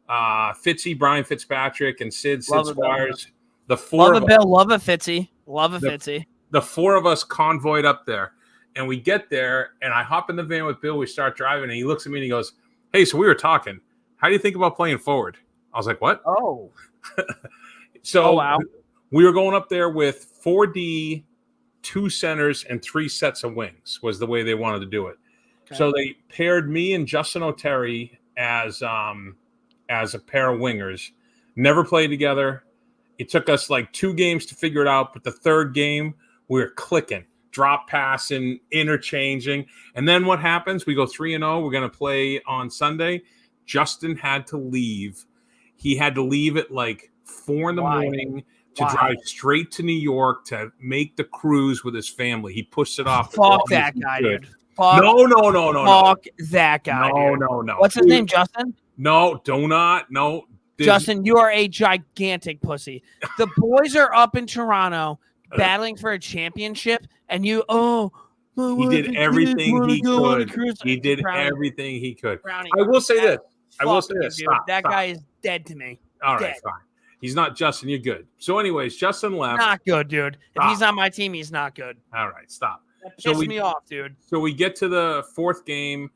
[SPEAKER 2] Fitzy, Brian Fitzpatrick, and Sid Squires. The four
[SPEAKER 1] Love
[SPEAKER 2] of
[SPEAKER 1] it, Bill. Love it, Fitzy. Love it, Fitzy.
[SPEAKER 2] the four of us convoyed up there, and we get there, and I hop in the van with Bill. We start driving, and he looks at me and he goes, "Hey, so we were talking. How do you think about playing forward?" I was like, "What?"
[SPEAKER 1] Oh.
[SPEAKER 2] So
[SPEAKER 1] wow.
[SPEAKER 2] We were going up there with 4D, 2 centers, and 3 sets of wings was the way they wanted to do it. Okay. So they paired me and Justin O'Terry as a pair of wingers. Never played together. It took us like 2 games to figure it out, but the third game we were clicking, drop passing, interchanging. And then what happens? We go 3-0. We're going to play on Sunday. Justin had to leave. He had to leave at like 4 in the morning to drive straight to New York to make the cruise with his family. He pushed it off.
[SPEAKER 1] Fuck that guy, dude.
[SPEAKER 2] Fuck, no.
[SPEAKER 1] Fuck that guy, dude.
[SPEAKER 2] No.
[SPEAKER 1] What's his name, Justin?
[SPEAKER 2] No, do not. No.
[SPEAKER 1] Justin, you are a gigantic pussy. The boys are up in Toronto battling for a championship, and you,
[SPEAKER 2] he did everything he could. He did everything he could. I will say this. Stop,
[SPEAKER 1] that guy is dead to me.
[SPEAKER 2] All right, fine. He's not Justin. You're good. So, anyways, Justin left.
[SPEAKER 1] Not good, dude. If he's on my team, he's not good.
[SPEAKER 2] All right, stop.
[SPEAKER 1] That pissed me off, dude.
[SPEAKER 2] So we get to the 4th game,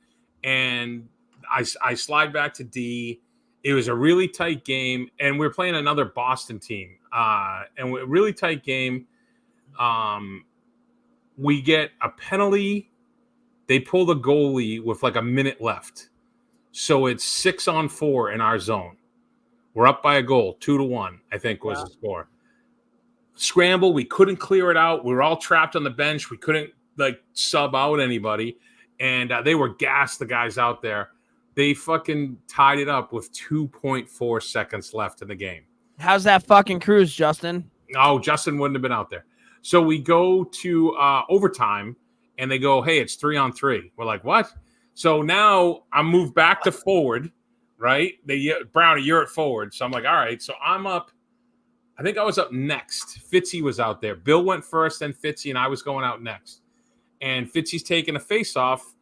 [SPEAKER 2] and I slide back to D. It was a really tight game, and we're playing another Boston team. And a really tight game. We get a penalty. They pull the goalie with like a minute left. So it's 6-on-4 in our zone. We're up by a goal, 2-1, I think was the score. Scramble, we couldn't clear it out. We were all trapped on the bench. We couldn't like sub out anybody. And they were gassed, the guys out there. They fucking tied it up with 2.4 seconds left in the game.
[SPEAKER 1] How's that fucking cruise, Justin?
[SPEAKER 2] Oh, Justin wouldn't have been out there. So we go to overtime, and they go, "Hey, it's 3-on-3." We're like, "What?" So now I'm moved back to forward, right? Brownie, you're at forward. So I'm like, all right. So I'm up I think I was up next. Fitzy was out there. Bill went first, then Fitzy, and I was going out next. And Fitzy's taking a face-off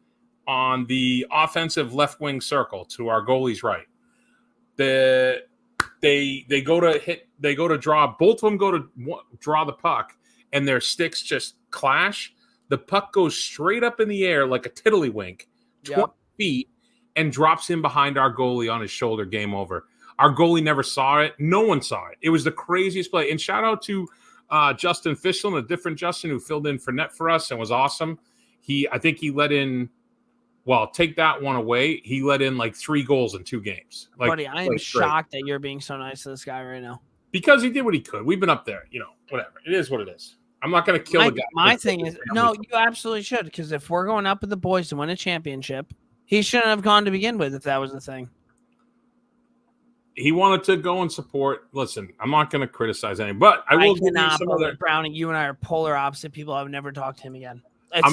[SPEAKER 2] on the offensive left wing circle to our goalie's right. They go to hit. They go to draw. Both of them go to draw the puck, and their sticks just clash. The puck goes straight up in the air like a tiddlywink, 20 feet, and drops in behind our goalie on his shoulder. Game over. Our goalie never saw it. No one saw it. It was the craziest play. And shout out to Justin Fischel, a different Justin who filled in for net for us and was awesome. I think he let in. Well, take that one away. He let in like 3 goals in 2 games.
[SPEAKER 1] Buddy, I am shocked that you're being so nice to this guy right now.
[SPEAKER 2] Because he did what he could. We've been up there, whatever. It is what it is. I'm not going to kill the guy.
[SPEAKER 1] My thing is, no, you absolutely should. Because if we're going up with the boys to win a championship, he shouldn't have gone to begin with if that was the thing.
[SPEAKER 2] He wanted to go and support. Listen, I'm not going to criticize anyone, but I will give you some other.
[SPEAKER 1] Brownie, you and I are polar opposite people. I've never talked to him again. It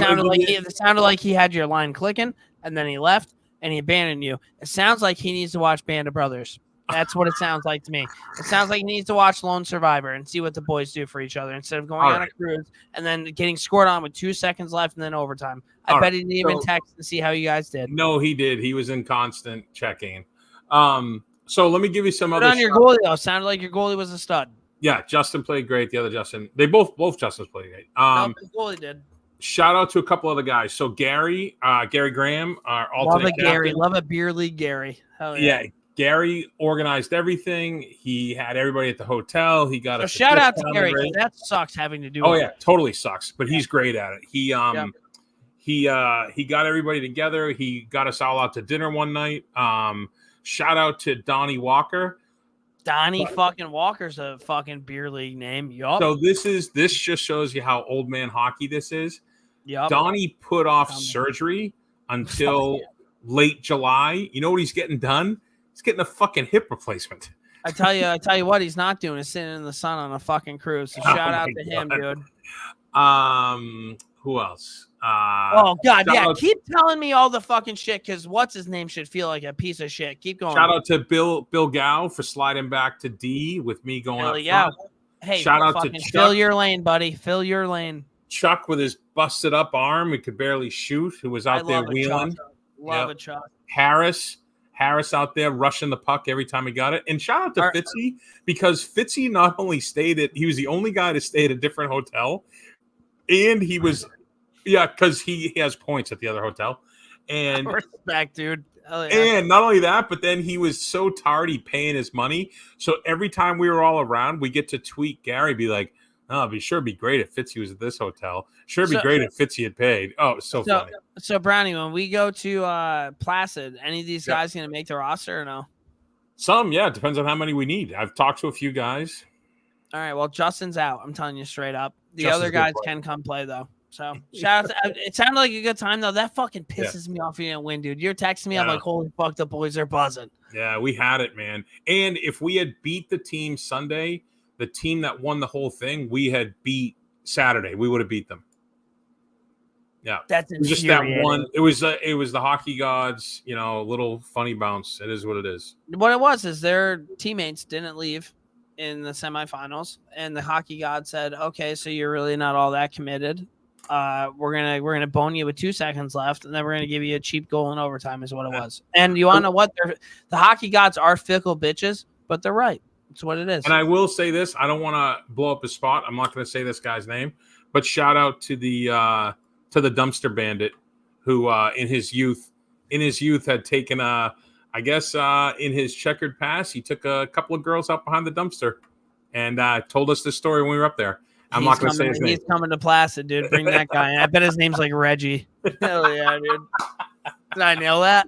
[SPEAKER 1] sounded like he had your line clicking, and then he left, and he abandoned you. It sounds like he needs to watch Band of Brothers. That's what it sounds like to me. It sounds like he needs to watch Lone Survivor and see what the boys do for each other instead of going on a cruise and then getting scored on with 2 seconds left and then overtime. I bet he didn't even text to see how you guys did.
[SPEAKER 2] No, he did. He was in constant checking. So let me give you some other.
[SPEAKER 1] On your goalie, though, sounded like your goalie was a stud.
[SPEAKER 2] Yeah, Justin played great. The other Justin, they both Justins played great.
[SPEAKER 1] No, the goalie did.
[SPEAKER 2] Shout out to a couple other guys. So Gary Graham, our alternate captain.
[SPEAKER 1] Gary, love a beer league, Gary. Hell yeah.
[SPEAKER 2] Gary organized everything. He had everybody at the hotel. He got
[SPEAKER 1] shout out to Gary. That sucks having to do.
[SPEAKER 2] Oh yeah, totally sucks. But he's great at it. He got everybody together. He got us all out to dinner one night. Shout out to Donnie Walker.
[SPEAKER 1] Donnie fucking Walker's a fucking beer league name. Yup.
[SPEAKER 2] So this just shows you how old man hockey this is.
[SPEAKER 1] Yep.
[SPEAKER 2] Donnie put off surgery until late July. You know what he's getting done? He's getting a fucking hip replacement.
[SPEAKER 1] I tell you what he's not doing is sitting in the sun on a fucking cruise. So shout out to him, dude.
[SPEAKER 2] Who else?
[SPEAKER 1] Oh God, yeah. Keep telling me all the fucking shit because what's his name should feel like a piece of shit. Keep going.
[SPEAKER 2] Shout out to Bill Gow for sliding back to D with me going up front.
[SPEAKER 1] Hey,
[SPEAKER 2] shout out to Chuck.
[SPEAKER 1] Fill your lane, buddy. Fill your lane.
[SPEAKER 2] Chuck with his busted up arm, he could barely shoot. Who was out there wheeling?
[SPEAKER 1] Love it, Chuck.
[SPEAKER 2] Harris out there rushing the puck every time he got it. And shout out to Fitzy because Fitzy not only he was the only guy to stay at a different hotel, and he was. Yeah, because he has points at the other hotel. And
[SPEAKER 1] respect, dude. Yeah.
[SPEAKER 2] And not only that, but then he was so tardy paying his money. So every time we were all around, we get to tweet Gary, be like, oh, it'd be great if Fitzy was at this hotel. Sure, it'd be great if Fitzy had paid. Oh, it's so funny.
[SPEAKER 1] So, Brownie, when we go to Placid, any of these guys going to make the roster or no?
[SPEAKER 2] Some, yeah. It depends on how many we need. I've talked to a few guys.
[SPEAKER 1] All right, well, Justin's out. I'm telling you straight up. The other guys can come play, though. So shout out it sounded like a good time though. That fucking pisses me off you didn't win, dude. You're texting me, I'm like, holy fuck, the boys are buzzing.
[SPEAKER 2] Yeah, we had it, man. And if we had beat the team Sunday, the team that won the whole thing, we had beat Saturday. We would have beat them. Yeah.
[SPEAKER 1] That's
[SPEAKER 2] just that one. It was the hockey gods, little funny bounce. It is what it is.
[SPEAKER 1] What it was is their teammates didn't leave in the semifinals, and the hockey god said, okay, so you're really not all that committed. We're gonna bone you with 2 seconds left, and then we're gonna give you a cheap goal in overtime, is what it was. And you want to know what? The hockey gods are fickle bitches, but they're right. It's what it is.
[SPEAKER 2] And I will say this: I don't want to blow up his spot. I'm not going to say this guy's name, but shout out to the dumpster bandit, who in his youth had taken in his checkered past, he took a couple of girls out behind the dumpster, and told us this story when we were up there. I'm not going to say his name.
[SPEAKER 1] He's coming to Placid, dude. Bring that guy in. I bet his name's like Reggie. Hell yeah, dude. Did I nail that?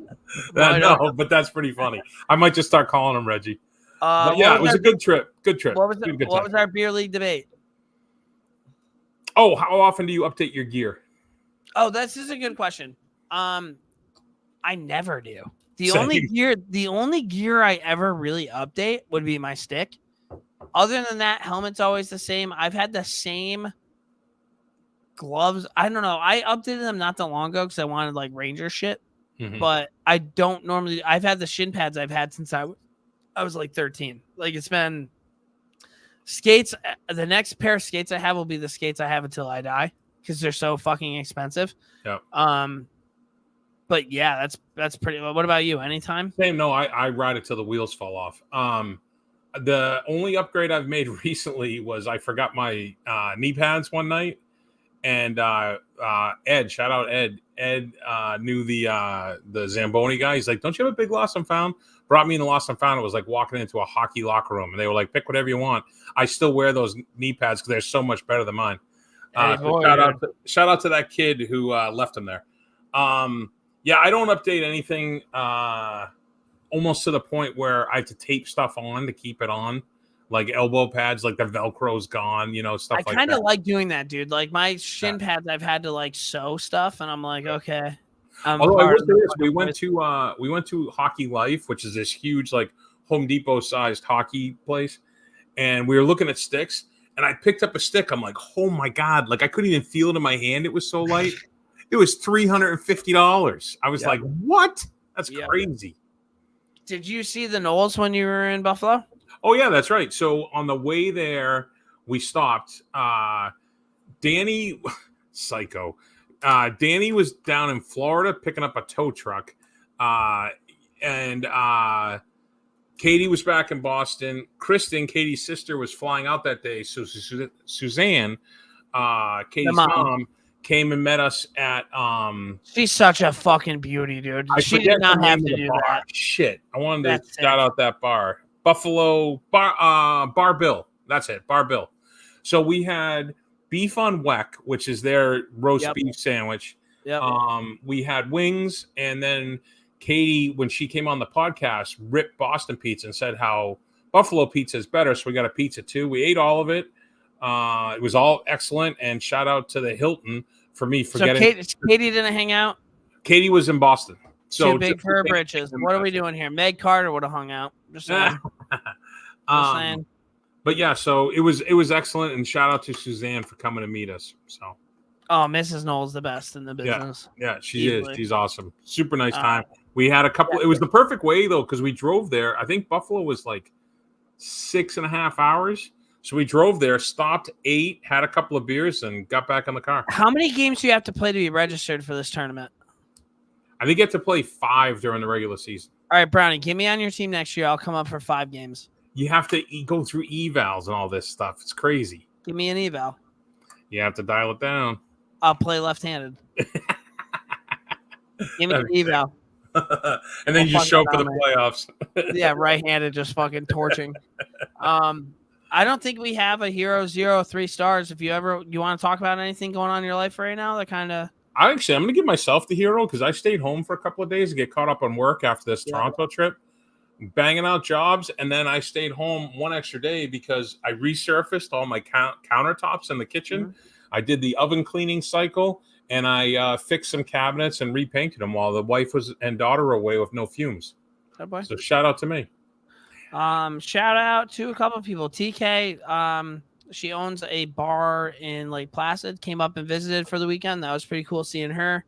[SPEAKER 2] No, but that's pretty funny. I might just start calling him Reggie. But yeah, it was a good trip. Good trip.
[SPEAKER 1] What was our beer league debate?
[SPEAKER 2] Oh, how often do you update your gear?
[SPEAKER 1] Oh, this is a good question. I never do. The only gear I ever really update would be my stick. Other than that, helmet's always the same. I've had the same gloves. I don't know. I updated them not that long ago because I wanted like Ranger shit. Mm-hmm. But I don't normally. I've had the shin pads I've had since I was like 13. Like it's been Skates. The next pair of skates I have will be the skates I have until I die because they're so fucking expensive.
[SPEAKER 2] Yep.
[SPEAKER 1] But yeah, that's pretty. What about you? Anytime?
[SPEAKER 2] Same. No, I ride it till the wheels fall off. The only upgrade I've made recently was I forgot my knee pads one night, and Ed, shout out Ed. Ed knew the Zamboni guy. He's like, "Don't you have a big lost and found?" Brought me in the lost and found. It was like walking into a hockey locker room, and they were like, "Pick whatever you want." I still wear those knee pads because they're so much better than mine. So shout out to that kid who left them there. Yeah, I don't update anything almost to the point where I have to tape stuff on to keep it on. Like elbow pads, like the Velcro's gone, stuff like that.
[SPEAKER 1] I kind of like doing that, dude. Like my shin pads, I've had to like sew stuff, and I'm like, okay.
[SPEAKER 2] Although I will say this, we went to Hockey Life, which is this huge like Home Depot sized hockey place, and we were looking at sticks, and I picked up a stick. I'm like, oh my god! Like I couldn't even feel it in my hand. It was so light. It was $350. I was like, what? That's crazy.
[SPEAKER 1] Did you see the Knowles when you were in Buffalo?
[SPEAKER 2] Oh, yeah, that's right. So on the way there, we stopped. Danny, psycho. Danny was down in Florida picking up a tow truck. And Katie was back in Boston. Kristen, Katie's sister, was flying out that day. So Suzanne, Katie's mom, came and met us at
[SPEAKER 1] she's such a fucking beauty, dude. She did not have to do that.
[SPEAKER 2] Shit. I wanted to shout out that bar. Buffalo Bar Bill. That's it. Bar Bill. So we had beef on weck, which is their roast beef sandwich.
[SPEAKER 1] Yep.
[SPEAKER 2] We had wings, and then Katie, when she came on the podcast, ripped Boston pizza and said how Buffalo pizza is better. So we got a pizza too. We ate all of it. It was all excellent, and shout out to the Hilton for me forgetting.
[SPEAKER 1] So Katie didn't hang out?
[SPEAKER 2] Katie was in Boston. So
[SPEAKER 1] too big for her britches. What are we doing here? Meg Carter would have hung out. Just saying.
[SPEAKER 2] But yeah, so it was excellent, and shout out to Suzanne for coming to meet us. So,
[SPEAKER 1] Mrs. Knowles the best in the business.
[SPEAKER 2] Yeah, she is. She's awesome. Super nice time. We had a couple. It was the perfect way though, because we drove there. I think Buffalo was like 6.5 hours. So we drove there, stopped, ate, had a couple of beers, and got back in the car.
[SPEAKER 1] How many games do you have to play to be registered for this tournament?
[SPEAKER 2] I think you have to play 5 during the regular season.
[SPEAKER 1] All right, Brownie, get me on your team next year. I'll come up for 5 games.
[SPEAKER 2] You have to go through evals and all this stuff. It's crazy.
[SPEAKER 1] Give me an eval.
[SPEAKER 2] You have to dial it down.
[SPEAKER 1] I'll play left-handed. Give me an eval.
[SPEAKER 2] And then you just show up for the playoffs.
[SPEAKER 1] Yeah, right-handed, just fucking torching. I don't think we have a hero 0 3 stars. If you want to talk about anything going on in your life right now, that kind of.
[SPEAKER 2] I'm going to give myself the hero because I stayed home for a couple of days to get caught up on work after this Toronto trip, banging out jobs. And then I stayed home one extra day because I resurfaced all my countertops in the kitchen. Mm-hmm. I did the oven cleaning cycle, and I fixed some cabinets and repainted them while the wife and daughter were away with no fumes.
[SPEAKER 1] Oh boy.
[SPEAKER 2] So shout out to me.
[SPEAKER 1] Shout out to a couple of people. TK, she owns a bar in Lake Placid, came up and visited for the weekend. That was pretty cool seeing her.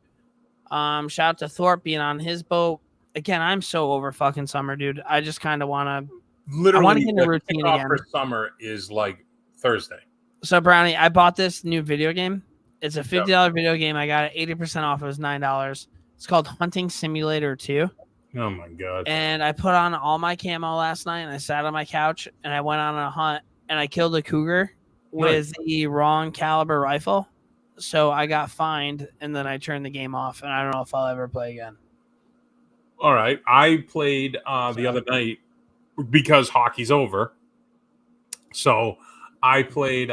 [SPEAKER 1] Shout out to Thorpe being on his boat. Again, I'm so over fucking summer, dude. I just kind of want to
[SPEAKER 2] literally
[SPEAKER 1] get in a routine again.
[SPEAKER 2] For summer is like Thursday.
[SPEAKER 1] So Brownie, I bought this new video game. It's a $50 video game. I got it 80% off. It was $9. It's called Hunting Simulator 2.
[SPEAKER 2] Oh my god.
[SPEAKER 1] And I put on all my camo last night, and I sat on my couch, and I went on a hunt, and I killed a cougar with the wrong caliber rifle. So I got fined, and then I turned the game off, and I don't know if I'll ever play again.
[SPEAKER 2] All right. I played the other night because hockey's over. So I played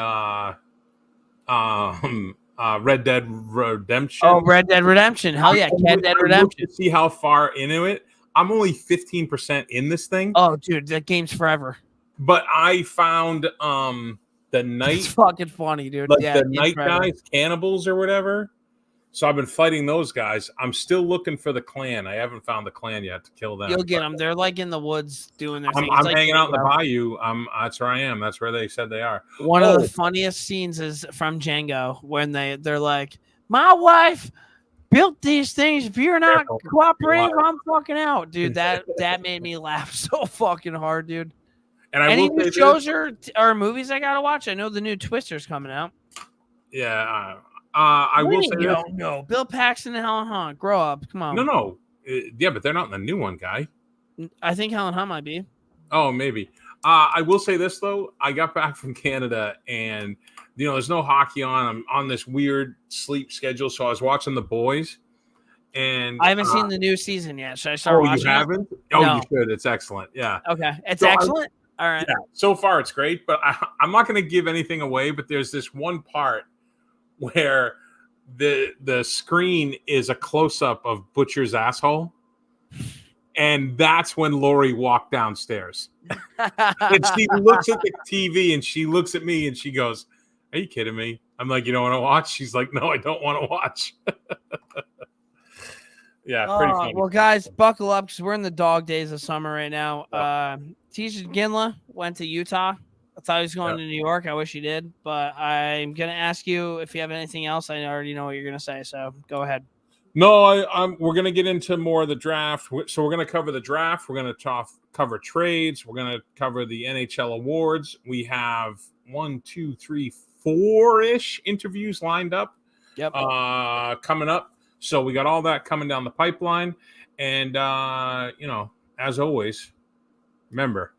[SPEAKER 2] Red Dead Redemption.
[SPEAKER 1] Oh, Red Dead Redemption. Hell yeah. Ked and Redemption.
[SPEAKER 2] To see how far into it. I'm only 15% in this thing.
[SPEAKER 1] Oh, dude, that game's forever.
[SPEAKER 2] But I found the night.
[SPEAKER 1] It's fucking funny, dude.
[SPEAKER 2] Like the night guys, cannibals or whatever. So I've been fighting those guys. I'm still looking for the clan. I haven't found the clan yet to kill them.
[SPEAKER 1] You'll get them. They're like in the woods doing their thing.
[SPEAKER 2] I'm like hanging out in the bayou. That's where I am. That's where they said they are.
[SPEAKER 1] One of the funniest scenes is from Django when they're like, my wife built these things. If you're not cooperating, I'm fucking out. Dude, that made me laugh so fucking hard, dude.
[SPEAKER 2] And I
[SPEAKER 1] Any
[SPEAKER 2] will
[SPEAKER 1] new
[SPEAKER 2] say
[SPEAKER 1] shows
[SPEAKER 2] this,
[SPEAKER 1] or movies I gotta watch? I know the new Twister's coming out.
[SPEAKER 2] yeah. I will say this.
[SPEAKER 1] No. Bill Paxton and Helen Hunt. Grow up. Come on.
[SPEAKER 2] No. Yeah, but they're not in the new one, guy.
[SPEAKER 1] I think Helen Hunt might be.
[SPEAKER 2] Oh, maybe. I will say this, though. I got back from Canada, and, there's no hockey on. I'm on this weird sleep schedule, so I was watching The Boys. And
[SPEAKER 1] I haven't seen the new season yet. Should I start watching
[SPEAKER 2] you haven't?
[SPEAKER 1] it?
[SPEAKER 2] Oh,
[SPEAKER 1] No.
[SPEAKER 2] you should. It's excellent. Yeah.
[SPEAKER 1] Okay. It's
[SPEAKER 2] So
[SPEAKER 1] excellent? All right.
[SPEAKER 2] Yeah. So far, it's great, but I'm not going to give anything away, but there's this one part where the screen is a close-up of Butcher's asshole. And that's when Lori walked downstairs. And she looks at the TV and she looks at me and she goes, "Are you kidding me?" I'm like, "You don't want to watch?" She's like, "No, I don't want to watch." Yeah, pretty funny.
[SPEAKER 1] Well, guys, buckle up because we're in the dog days of summer right now. Tisha Ginla went to Utah. I thought he was going to New York. I wish he did. But I'm going to ask you if you have anything else. I already know what you're going to say, so go ahead.
[SPEAKER 2] No, we're going to get into more of the draft. So we're going to cover the draft. We're going to cover trades. We're going to cover the NHL awards. We have 1, 2, 3, 4-ish interviews lined up.
[SPEAKER 1] Yep.
[SPEAKER 2] Coming up. So we got all that coming down the pipeline. And, as always, remember,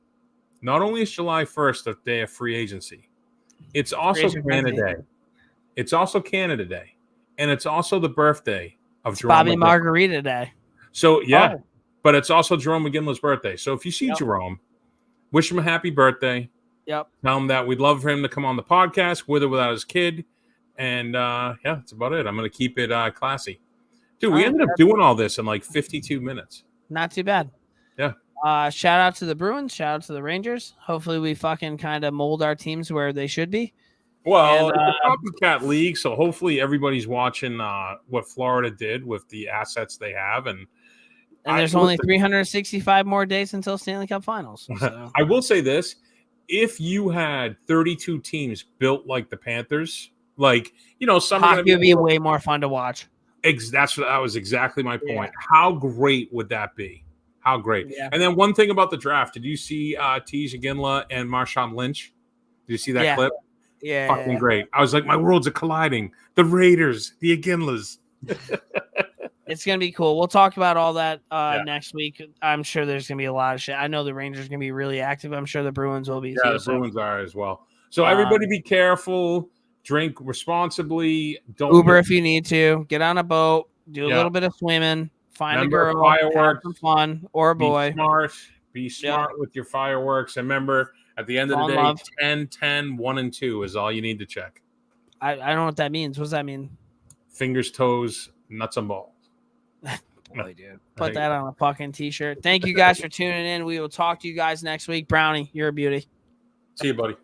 [SPEAKER 2] not only is July 1st the day of free agency, it's also Canada Day. It's also Canada Day. And it's also the birthday of Jerome
[SPEAKER 1] Bobby
[SPEAKER 2] McGinley.
[SPEAKER 1] Margarita Day.
[SPEAKER 2] So, but it's also Jerome McGinley's birthday. So if you see Jerome, wish him a happy birthday.
[SPEAKER 1] Yep.
[SPEAKER 2] Tell him that we'd love for him to come on the podcast with or without his kid. And, that's about it. I'm going to keep it classy. Dude, we ended up doing all this in like 52 minutes.
[SPEAKER 1] Not too bad.
[SPEAKER 2] Yeah.
[SPEAKER 1] Shout out to the Bruins. Shout out to the Rangers. Hopefully we fucking kind of mold our teams where they should be.
[SPEAKER 2] Well, it's a copycat league, so hopefully everybody's watching what Florida did with the assets they have. And
[SPEAKER 1] there's only 365 more days until Stanley Cup Finals. So.
[SPEAKER 2] I will say this. If you had 32 teams built like the Panthers, some
[SPEAKER 1] hockey would be way more fun to watch.
[SPEAKER 2] That was exactly my point. Yeah. How great would that be? How great.
[SPEAKER 1] Yeah.
[SPEAKER 2] And then one thing about the draft, did you see Tisha Ginla and Marshawn Lynch? Did you see that clip?
[SPEAKER 1] Yeah.
[SPEAKER 2] Fucking great. I was like, my worlds are colliding. The Raiders, the Ginlas.
[SPEAKER 1] It's going to be cool. We'll talk about all that next week. I'm sure there's going to be a lot of shit. I know the Rangers are going to be really active. I'm sure the Bruins will be too.
[SPEAKER 2] Yeah, the Bruins are as well. So everybody be careful. Drink responsibly. Don't
[SPEAKER 1] Uber if you need to. Get on a boat. Do a little bit of swimming. Find a girl.
[SPEAKER 2] Fireworks.
[SPEAKER 1] Have some fun. Or a boy.
[SPEAKER 2] Be smart with your fireworks. And remember, at the end of the day, 10, 10, 1, and 2 is all you need to check.
[SPEAKER 1] I don't know what that means. What does that mean?
[SPEAKER 2] Fingers, toes, nuts, and balls.
[SPEAKER 1] Boy, dude. Put that on a fucking t-shirt. Thank you guys for tuning in. We will talk to you guys next week. Brownie, you're a beauty.
[SPEAKER 2] See you, buddy.